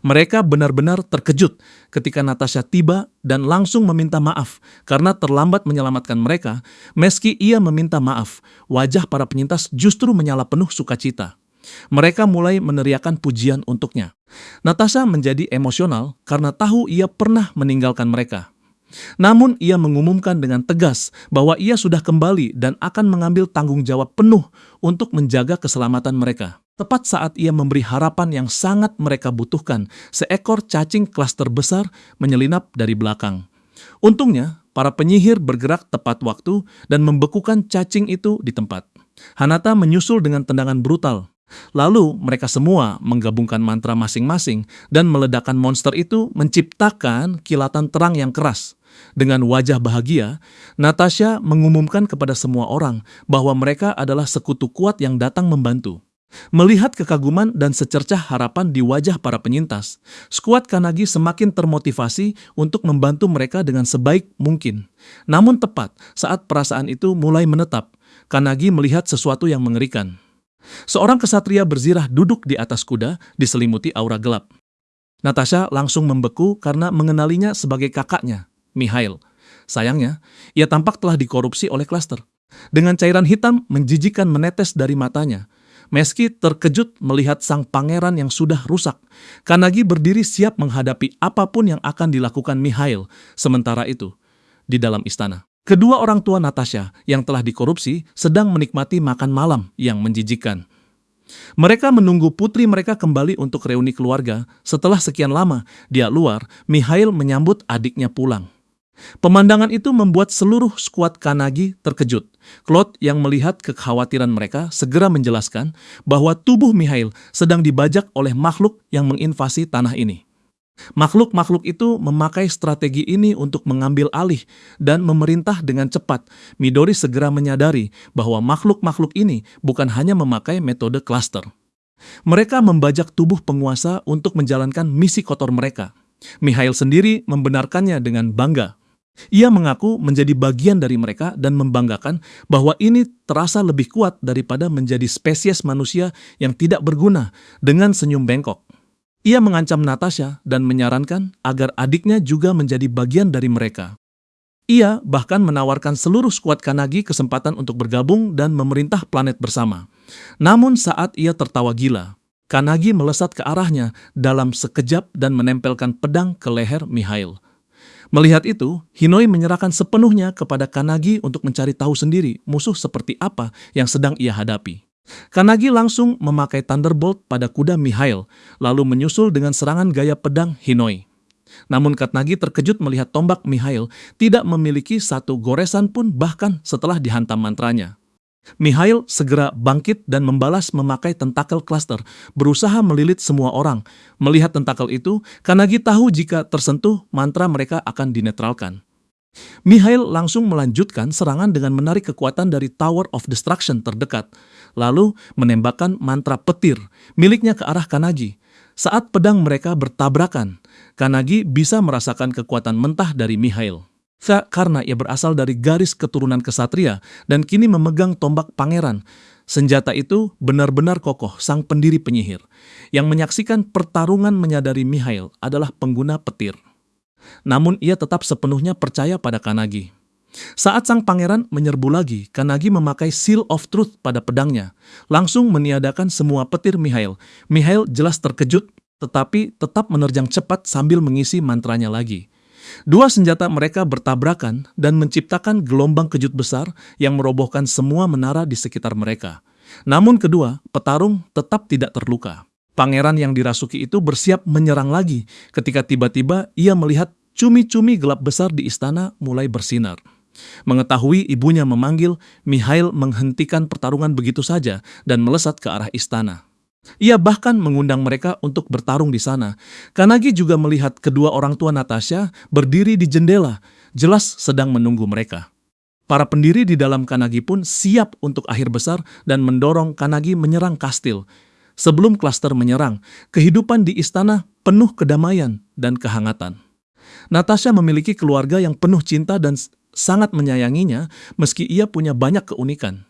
Mereka benar-benar terkejut ketika Natasha tiba dan langsung meminta maaf karena terlambat menyelamatkan mereka. Meski ia meminta maaf, wajah para penyintas justru menyala penuh sukacita. Mereka mulai meneriakan pujian untuknya. Natasha menjadi emosional karena tahu ia pernah meninggalkan mereka. Namun ia mengumumkan dengan tegas bahwa ia sudah kembali dan akan mengambil tanggung jawab penuh untuk menjaga keselamatan mereka. Tepat saat ia memberi harapan yang sangat mereka butuhkan, seekor cacing klaster besar menyelinap dari belakang. Untungnya, para penyihir bergerak tepat waktu dan membekukan cacing itu di tempat. Hanata menyusul dengan tendangan brutal. Lalu mereka semua menggabungkan mantra masing-masing dan meledakkan monster itu menciptakan kilatan terang yang keras. Dengan wajah bahagia, Natasha mengumumkan kepada semua orang bahwa mereka adalah sekutu kuat yang datang membantu. Melihat kekaguman dan secercah harapan di wajah para penyintas, skuad Kanagi semakin termotivasi untuk membantu mereka dengan sebaik mungkin. Namun tepat saat perasaan itu mulai menetap, Kanagi melihat sesuatu yang mengerikan. Seorang kesatria berzirah duduk di atas kuda diselimuti aura gelap. Natasha langsung membeku karena mengenalinya sebagai kakaknya, Mihail. Sayangnya, ia tampak telah dikorupsi oleh klaster. Dengan cairan hitam menjijikan menetes dari matanya. Meski terkejut melihat sang pangeran yang sudah rusak, Kanagi berdiri siap menghadapi apapun yang akan dilakukan Mihail. Sementara itu, di dalam istana, kedua orang tua Natasha yang telah dikorupsi sedang menikmati makan malam yang menjijikan. Mereka menunggu putri mereka kembali untuk reuni keluarga. Setelah sekian lama dia luar, Mihail menyambut adiknya pulang. Pemandangan itu membuat seluruh skuad Kanagi terkejut. Claude yang melihat kekhawatiran mereka segera menjelaskan bahwa tubuh Mihail sedang dibajak oleh makhluk yang menginvasi tanah ini. Makhluk-makhluk itu memakai strategi ini untuk mengambil alih dan memerintah dengan cepat. Midori segera menyadari bahwa makhluk-makhluk ini bukan hanya memakai metode cluster. Mereka membajak tubuh penguasa untuk menjalankan misi kotor mereka. Mihail sendiri membenarkannya dengan bangga. Ia mengaku menjadi bagian dari mereka dan membanggakan bahwa ini terasa lebih kuat daripada menjadi spesies manusia yang tidak berguna dengan senyum bengkok. Ia mengancam Natasha dan menyarankan agar adiknya juga menjadi bagian dari mereka. Ia bahkan menawarkan seluruh skuad Kanagi kesempatan untuk bergabung dan memerintah planet bersama. Namun saat ia tertawa gila, Kanagi melesat ke arahnya dalam sekejap dan menempelkan pedang ke leher Mihail. Melihat itu, Hinoi menyerahkan sepenuhnya kepada Kanagi untuk mencari tahu sendiri musuh seperti apa yang sedang ia hadapi. Kanagi langsung memakai Thunderbolt pada kuda Mihail, lalu menyusul dengan serangan gaya pedang Hinoi. Namun Katnagi terkejut melihat tombak Mihail tidak memiliki satu goresan pun bahkan setelah dihantam mantranya. Mihail segera bangkit dan membalas memakai tentakel cluster, berusaha melilit semua orang. Melihat tentakel itu, Kanagi tahu jika tersentuh, mantra mereka akan dinetralkan. Mihail langsung melanjutkan serangan dengan menarik kekuatan dari Tower of Destruction terdekat, lalu menembakkan mantra petir miliknya ke arah Kanagi. Saat pedang mereka bertabrakan, Kanagi bisa merasakan kekuatan mentah dari Mihail. Karena ia berasal dari garis keturunan kesatria dan kini memegang tombak pangeran. Senjata itu benar-benar kokoh, sang pendiri penyihir. Yang menyaksikan pertarungan menyadari Mihail adalah pengguna petir. Namun ia tetap sepenuhnya percaya pada Kanagi. Saat sang pangeran menyerbu lagi, Kanagi memakai Seal of Truth pada pedangnya, langsung meniadakan semua petir Mihail. Mihail jelas terkejut, tetapi tetap menerjang cepat sambil mengisi mantranya lagi. Dua senjata mereka bertabrakan dan menciptakan gelombang kejut besar yang merobohkan semua menara di sekitar mereka. Namun kedua petarung tetap tidak terluka. Pangeran yang dirasuki itu bersiap menyerang lagi ketika tiba-tiba ia melihat cumi-cumi gelap besar di istana mulai bersinar. Mengetahui ibunya memanggil, Mihail menghentikan pertarungan begitu saja dan melesat ke arah istana. Ia bahkan mengundang mereka untuk bertarung di sana. Kanagi juga melihat kedua orang tua Natasha berdiri di jendela, jelas sedang menunggu mereka. Para pendiri di dalam Kanagi pun siap untuk akhir besar dan mendorong Kanagi menyerang kastil. Sebelum klaster menyerang, kehidupan di istana penuh kedamaian dan kehangatan. Natasha memiliki keluarga yang penuh cinta dan sangat menyayanginya meski ia punya banyak keunikan.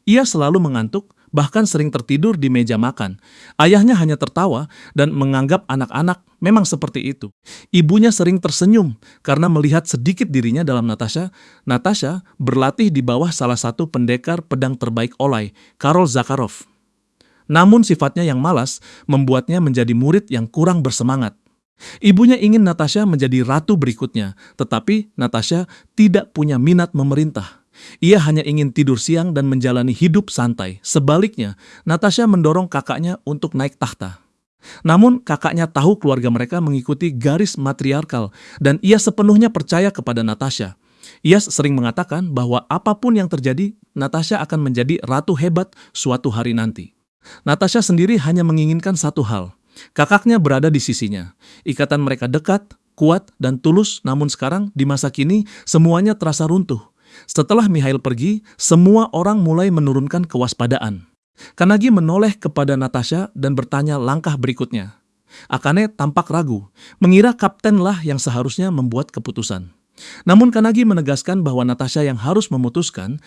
Ia selalu mengantuk, bahkan sering tertidur di meja makan. Ayahnya hanya tertawa dan menganggap anak-anak memang seperti itu. Ibunya sering tersenyum karena melihat sedikit dirinya dalam Natasha. Natasha berlatih di bawah salah satu pendekar pedang terbaik Olai, Karol Zakharov. Namun sifatnya yang malas membuatnya menjadi murid yang kurang bersemangat. Ibunya ingin Natasha menjadi ratu berikutnya, tetapi Natasha tidak punya minat memerintah. Ia hanya ingin tidur siang dan menjalani hidup santai. Sebaliknya, Natasha mendorong kakaknya untuk naik tahta. Namun, kakaknya tahu keluarga mereka mengikuti garis matriarkal dan ia sepenuhnya percaya kepada Natasha. Ia sering mengatakan bahwa apapun yang terjadi, Natasha akan menjadi ratu hebat suatu hari nanti. Natasha sendiri hanya menginginkan satu hal. Kakaknya berada di sisinya. Ikatan mereka dekat, kuat, dan tulus, namun sekarang, di masa kini, semuanya terasa runtuh. Setelah Mihail pergi, semua orang mulai menurunkan kewaspadaan. Kanagi menoleh kepada Natasha dan bertanya langkah berikutnya. Akane tampak ragu, mengira kaptenlah yang seharusnya membuat keputusan. Namun Kanagi menegaskan bahwa Natasha yang harus memutuskan,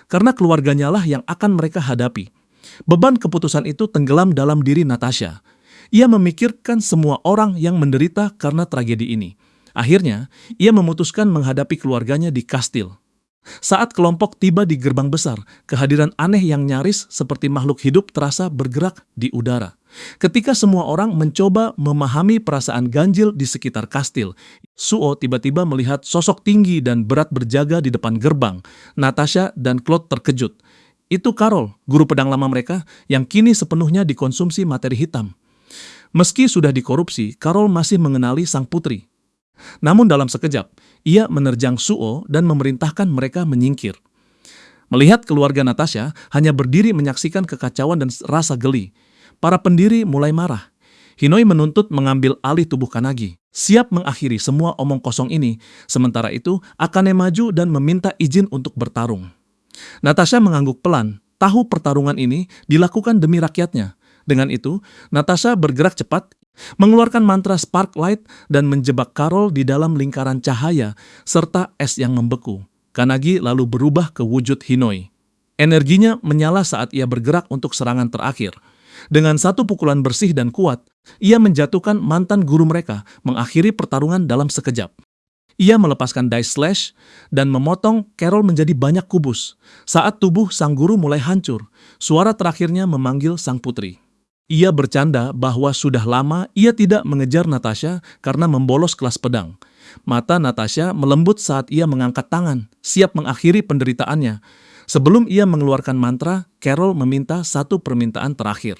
karena keluarganya lah yang akan mereka hadapi. Beban keputusan itu tenggelam dalam diri Natasha. Ia memikirkan semua orang yang menderita karena tragedi ini. Akhirnya, ia memutuskan menghadapi keluarganya di kastil. Saat kelompok tiba di gerbang besar, kehadiran aneh yang nyaris seperti makhluk hidup terasa bergerak di udara. Ketika semua orang mencoba memahami perasaan ganjil di sekitar kastil, Suo tiba-tiba melihat sosok tinggi dan berat berjaga di depan gerbang. Natasha dan Claude terkejut. Itu Karol, guru pedang lama mereka, yang kini sepenuhnya dikonsumsi materi hitam. Meski sudah dikorupsi, Karol masih mengenali sang putri. Namun dalam sekejap, ia menerjang Suo dan memerintahkan mereka menyingkir. Melihat keluarga Natasha hanya berdiri menyaksikan kekacauan dan rasa geli, para pendiri mulai marah. Hinoi menuntut mengambil alih tubuh Kanagi, siap mengakhiri semua omong kosong ini. Sementara itu, Akane maju dan meminta izin untuk bertarung. Natasha mengangguk pelan, tahu pertarungan ini dilakukan demi rakyatnya. Dengan itu, Natasha bergerak cepat, mengeluarkan mantra Spark Light dan menjebak Karol di dalam lingkaran cahaya serta es yang membeku. Kanagi lalu berubah ke wujud Hinoi. Energinya menyala saat ia bergerak untuk serangan terakhir. Dengan satu pukulan bersih dan kuat, ia menjatuhkan mantan guru mereka, mengakhiri pertarungan dalam sekejap. Ia melepaskan Dice Slash dan memotong Karol menjadi banyak kubus. Saat tubuh sang guru mulai hancur, suara terakhirnya memanggil sang putri. Ia bercanda bahwa sudah lama ia tidak mengejar Natasha karena membolos kelas pedang. Mata Natasha melembut saat ia mengangkat tangan, siap mengakhiri penderitaannya. Sebelum ia mengeluarkan mantra, Karol meminta satu permintaan terakhir.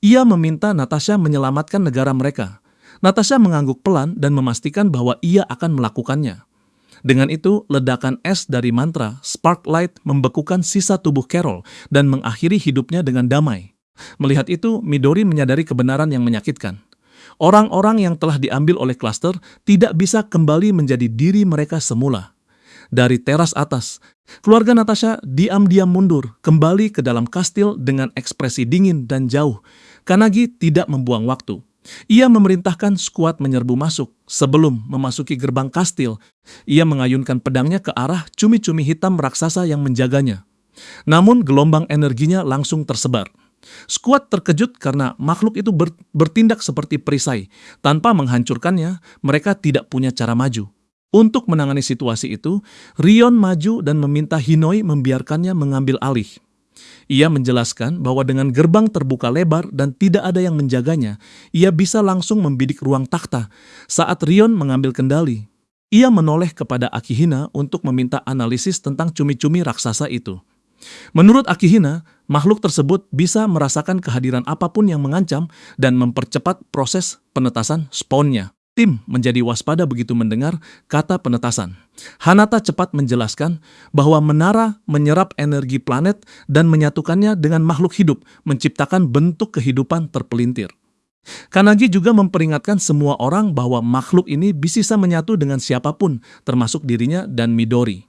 Ia meminta Natasha menyelamatkan negara mereka. Natasha mengangguk pelan dan memastikan bahwa ia akan melakukannya. Dengan itu, ledakan es dari mantra Spark Light membekukan sisa tubuh Karol dan mengakhiri hidupnya dengan damai. Melihat itu, Midori menyadari kebenaran yang menyakitkan. Orang-orang yang telah diambil oleh klaster tidak bisa kembali menjadi diri mereka semula. Dari teras atas, keluarga Natasha diam-diam mundur, kembali ke dalam kastil dengan ekspresi dingin dan jauh. Kanagi tidak membuang waktu. Ia memerintahkan skuad menyerbu masuk. Sebelum memasuki gerbang kastil, ia mengayunkan pedangnya ke arah cumi-cumi hitam raksasa yang menjaganya. Namun gelombang energinya langsung tersebar. Skuad terkejut karena makhluk itu bertindak seperti perisai. Tanpa menghancurkannya, mereka tidak punya cara maju. Untuk menangani situasi itu, Rion maju dan meminta Hinoi membiarkannya mengambil alih. Ia menjelaskan bahwa dengan gerbang terbuka lebar dan tidak ada yang menjaganya, ia bisa langsung membidik ruang takhta. Saat Rion mengambil kendali, ia menoleh kepada Akihina untuk meminta analisis tentang cumi-cumi raksasa itu. Menurut Akihina, makhluk tersebut bisa merasakan kehadiran apapun yang mengancam dan mempercepat proses penetasan spawnnya. Tim menjadi waspada begitu mendengar kata penetasan. Hanata cepat menjelaskan bahwa menara menyerap energi planet dan menyatukannya dengan makhluk hidup, menciptakan bentuk kehidupan terpelintir. Kanagi juga memperingatkan semua orang bahwa makhluk ini bisa menyatu dengan siapapun, termasuk dirinya dan Midori.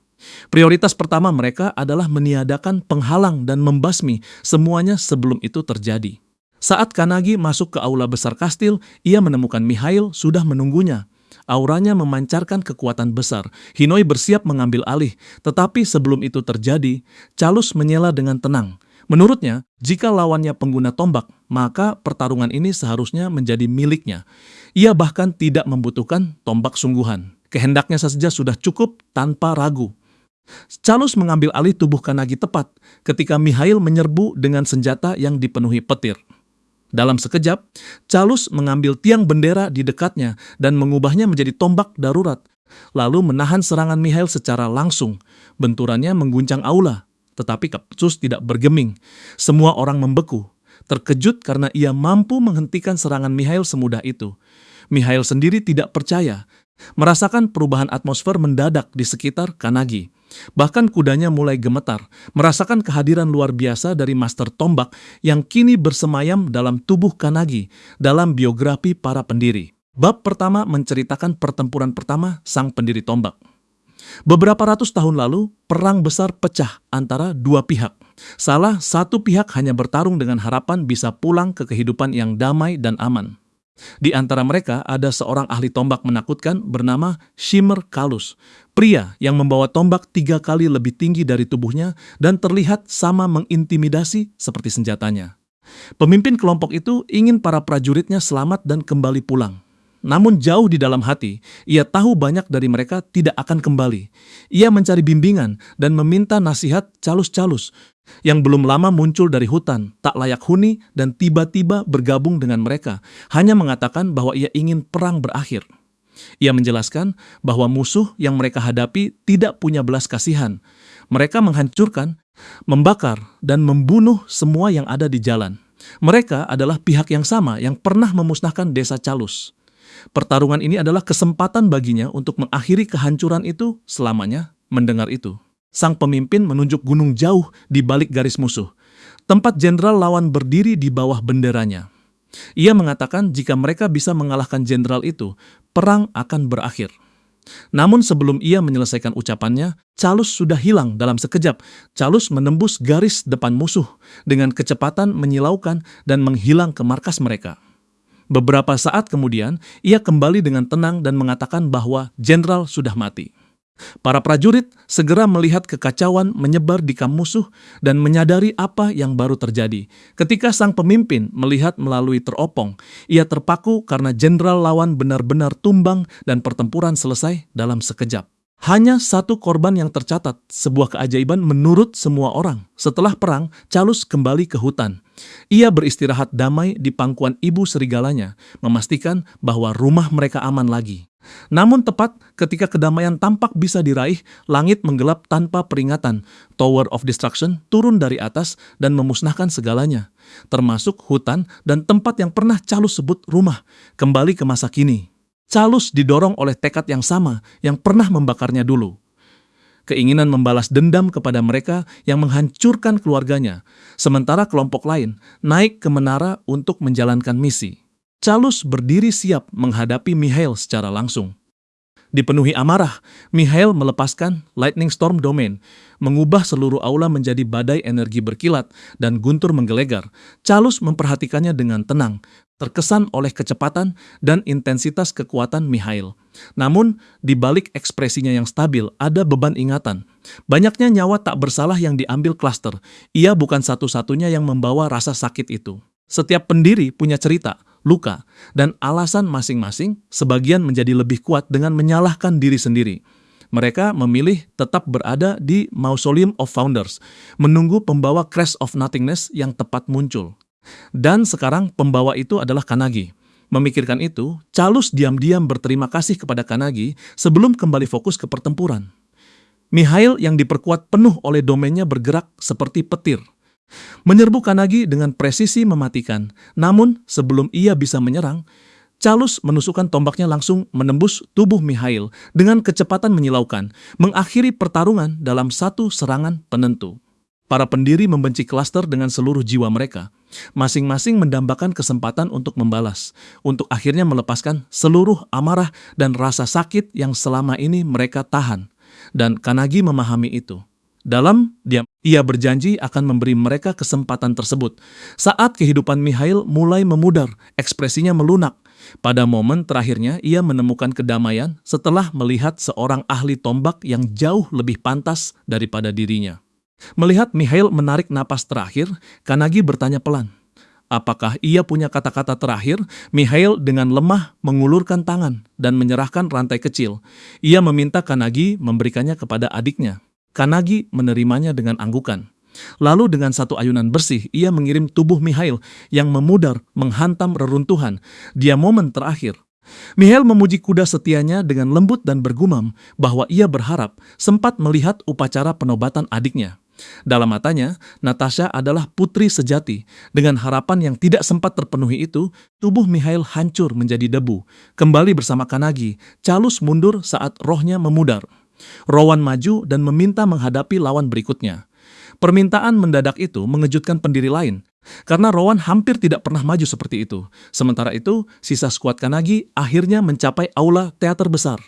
Prioritas pertama mereka adalah meniadakan penghalang dan membasmi semuanya sebelum itu terjadi. Saat Kanagi masuk ke aula besar kastil, ia menemukan Mihail sudah menunggunya. Auranya memancarkan kekuatan besar. Hinoi bersiap mengambil alih, tetapi sebelum itu terjadi, Calus menyela dengan tenang. Menurutnya, jika lawannya pengguna tombak, maka pertarungan ini seharusnya menjadi miliknya. Ia bahkan tidak membutuhkan tombak sungguhan. Kehendaknya saja sudah cukup tanpa ragu. Calus mengambil alih tubuh Kanagi tepat ketika Mihail menyerbu dengan senjata yang dipenuhi petir. Dalam sekejap, Calus mengambil tiang bendera di dekatnya dan mengubahnya menjadi tombak darurat, lalu menahan serangan Mihail secara langsung. Benturannya mengguncang aula, tetapi Calus tidak bergeming. Semua orang membeku, terkejut karena ia mampu menghentikan serangan Mihail semudah itu. Mihail sendiri tidak percaya, merasakan perubahan atmosfer mendadak di sekitar Kanagi. Bahkan kudanya mulai gemetar, merasakan kehadiran luar biasa dari Master Tombak yang kini bersemayam dalam tubuh Kanagi dalam biografi para pendiri. Bab pertama menceritakan pertempuran pertama sang pendiri tombak. Beberapa ratus tahun lalu, perang besar pecah antara dua pihak. Salah satu pihak hanya bertarung dengan harapan bisa pulang ke kehidupan yang damai dan aman. Di antara mereka ada seorang ahli tombak menakutkan bernama Shimmer Kalus, pria yang membawa tombak 3 kali lebih tinggi dari tubuhnya dan terlihat sama mengintimidasi seperti senjatanya. Pemimpin kelompok itu ingin para prajuritnya selamat dan kembali pulang. Namun jauh di dalam hati, ia tahu banyak dari mereka tidak akan kembali. Ia mencari bimbingan dan meminta nasihat Calus-Calus yang belum lama muncul dari hutan, tak layak huni dan tiba-tiba bergabung dengan mereka, hanya mengatakan bahwa ia ingin perang berakhir. Ia menjelaskan bahwa musuh yang mereka hadapi tidak punya belas kasihan. Mereka menghancurkan, membakar, dan membunuh semua yang ada di jalan. Mereka adalah pihak yang sama yang pernah memusnahkan desa Calus. Pertarungan ini adalah kesempatan baginya untuk mengakhiri kehancuran itu selamanya. Mendengar itu, sang pemimpin menunjuk gunung jauh di balik garis musuh, tempat jenderal lawan berdiri di bawah benderanya. Ia mengatakan jika mereka bisa mengalahkan jenderal itu, perang akan berakhir. Namun sebelum ia menyelesaikan ucapannya, Calus sudah hilang dalam sekejap. Calus menembus garis depan musuh dengan kecepatan menyilaukan dan menghilang ke markas mereka. Beberapa saat kemudian, ia kembali dengan tenang dan mengatakan bahwa jenderal sudah mati. Para prajurit segera melihat kekacauan menyebar di kamp musuh dan menyadari apa yang baru terjadi. Ketika sang pemimpin melihat melalui teropong, ia terpaku karena jenderal lawan benar-benar tumbang dan pertempuran selesai dalam sekejap. Hanya satu korban yang tercatat, sebuah keajaiban menurut semua orang. Setelah perang, Calus kembali ke hutan. Ia beristirahat damai di pangkuan ibu serigalanya, memastikan bahwa rumah mereka aman lagi. Namun tepat ketika kedamaian tampak bisa diraih, langit menggelap tanpa peringatan. Tower of Destruction turun dari atas dan memusnahkan segalanya, termasuk hutan dan tempat yang pernah Calus sebut rumah, kembali ke masa kini. Calus didorong oleh tekad yang sama yang pernah membakarnya dulu. Keinginan membalas dendam kepada mereka yang menghancurkan keluarganya, sementara kelompok lain naik ke menara untuk menjalankan misi. Calus berdiri siap menghadapi Mihail secara langsung. Dipenuhi amarah, Mihail melepaskan Lightning Storm Domain, mengubah seluruh aula menjadi badai energi berkilat dan guntur menggelegar. Calus memperhatikannya dengan tenang. terkesan oleh kecepatan dan intensitas kekuatan Mikhail. Namun, di balik ekspresinya yang stabil, ada beban ingatan. Banyaknya nyawa tak bersalah yang diambil Cluster. Ia bukan satu-satunya yang membawa rasa sakit itu. Setiap pendiri punya cerita, luka, dan alasan masing-masing. Sebagian menjadi lebih kuat dengan menyalahkan diri sendiri. Mereka memilih tetap berada di Mausoleum of Founders, menunggu pembawa Crash of Nothingness yang tepat muncul. Dan sekarang pembawa itu adalah Kannagi. Memikirkan itu, Calus diam-diam berterima kasih kepada Kannagi sebelum kembali fokus ke pertempuran. Mikhail yang diperkuat penuh oleh domainnya bergerak seperti petir. Menyerbu Kannagi dengan presisi mematikan, namun sebelum ia bisa menyerang, Calus menusukkan tombaknya langsung menembus tubuh Mikhail dengan kecepatan menyilaukan, mengakhiri pertarungan dalam satu serangan penentu. Para pendiri membenci Cluster dengan seluruh jiwa mereka. Masing-masing mendambakan kesempatan untuk membalas, untuk akhirnya melepaskan seluruh amarah dan rasa sakit yang selama ini mereka tahan. Dan Kannagi memahami itu. Dalam diam, ia berjanji akan memberi mereka kesempatan tersebut. Saat kehidupan Mikhail mulai memudar, ekspresinya melunak. Pada momen terakhirnya, ia menemukan kedamaian setelah melihat seorang ahli tombak yang jauh lebih pantas daripada dirinya. Melihat Mikhail menarik napas terakhir, Kannagi bertanya pelan. Apakah ia punya kata-kata terakhir? Mikhail dengan lemah mengulurkan tangan dan menyerahkan rantai kecil. Ia meminta Kannagi memberikannya kepada adiknya. Kannagi menerimanya dengan anggukan. Lalu dengan satu ayunan bersih, ia mengirim tubuh Mikhail yang memudar menghantam reruntuhan. Dia momen terakhir. Mikhail memuji kuda setianya dengan lembut dan bergumam bahwa ia berharap sempat melihat upacara penobatan adiknya. Dalam matanya, Natasha adalah putri sejati. Dengan harapan yang tidak sempat terpenuhi itu, tubuh Mikhail hancur menjadi debu. Kembali bersama Kannagi, Calus mundur saat rohnya memudar. Rowan maju dan meminta menghadapi lawan berikutnya. Permintaan mendadak itu mengejutkan pendiri lain, karena Rowan hampir tidak pernah maju seperti itu. Sementara itu, sisa skuad Kannagi akhirnya mencapai aula teater besar.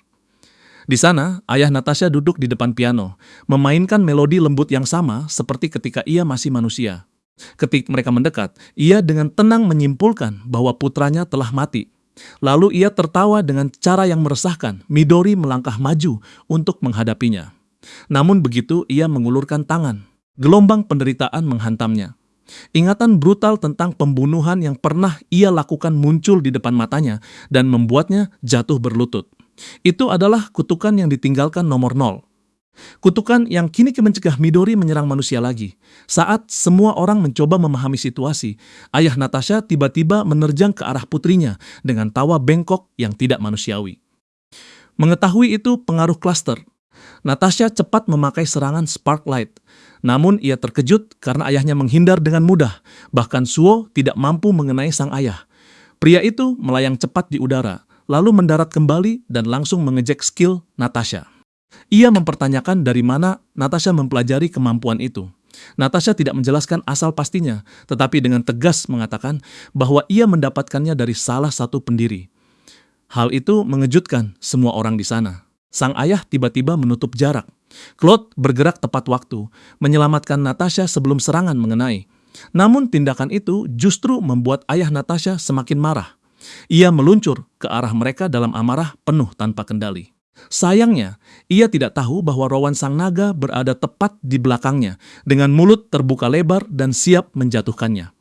Di sana, ayah Natasha duduk di depan piano, memainkan melodi lembut yang sama seperti ketika ia masih manusia. Ketika mereka mendekat, ia dengan tenang menyimpulkan bahwa putranya telah mati. Lalu ia tertawa dengan cara yang meresahkan. Midori melangkah maju untuk menghadapinya. Namun begitu ia mengulurkan tangan, gelombang penderitaan menghantamnya. Ingatan brutal tentang pembunuhan yang pernah ia lakukan muncul di depan matanya dan membuatnya jatuh berlutut. Itu adalah kutukan yang ditinggalkan nomor 0. Kutukan yang kini mencegah Midori menyerang manusia lagi. Saat semua orang mencoba memahami situasi, ayah Natasha tiba-tiba menerjang ke arah putrinya dengan tawa bengkok yang tidak manusiawi. Mengetahui itu pengaruh Cluster, Natasha cepat memakai serangan Sparklight. Namun ia terkejut karena ayahnya menghindar dengan mudah. Bahkan Suo tidak mampu mengenai sang ayah. Pria itu melayang cepat di udara, lalu mendarat kembali dan langsung mengejek skill Natasha. Ia mempertanyakan dari mana Natasha mempelajari kemampuan itu. Natasha tidak menjelaskan asal pastinya, tetapi dengan tegas mengatakan bahwa ia mendapatkannya dari salah satu pendiri. Hal itu mengejutkan semua orang di sana. Sang ayah tiba-tiba menutup jarak. Claude bergerak tepat waktu, menyelamatkan Natasha sebelum serangan mengenai. Namun tindakan itu justru membuat ayah Natasha semakin marah. Ia meluncur ke arah mereka dalam amarah penuh tanpa kendali. Sayangnya, ia tidak tahu bahwa Rowan sang naga berada tepat di belakangnya, dengan mulut terbuka lebar dan siap menjatuhkannya.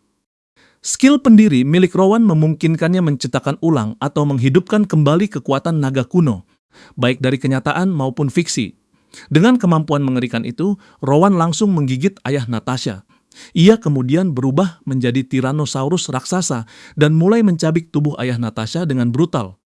Skill pendiri milik Rowan memungkinkannya menciptakan ulang atau menghidupkan kembali kekuatan naga kuno, baik dari kenyataan maupun fiksi. Dengan kemampuan mengerikan itu, Rowan langsung menggigit ayah Natasha. Ia kemudian berubah menjadi Tyrannosaurus raksasa dan mulai mencabik tubuh ayah Natasha dengan brutal.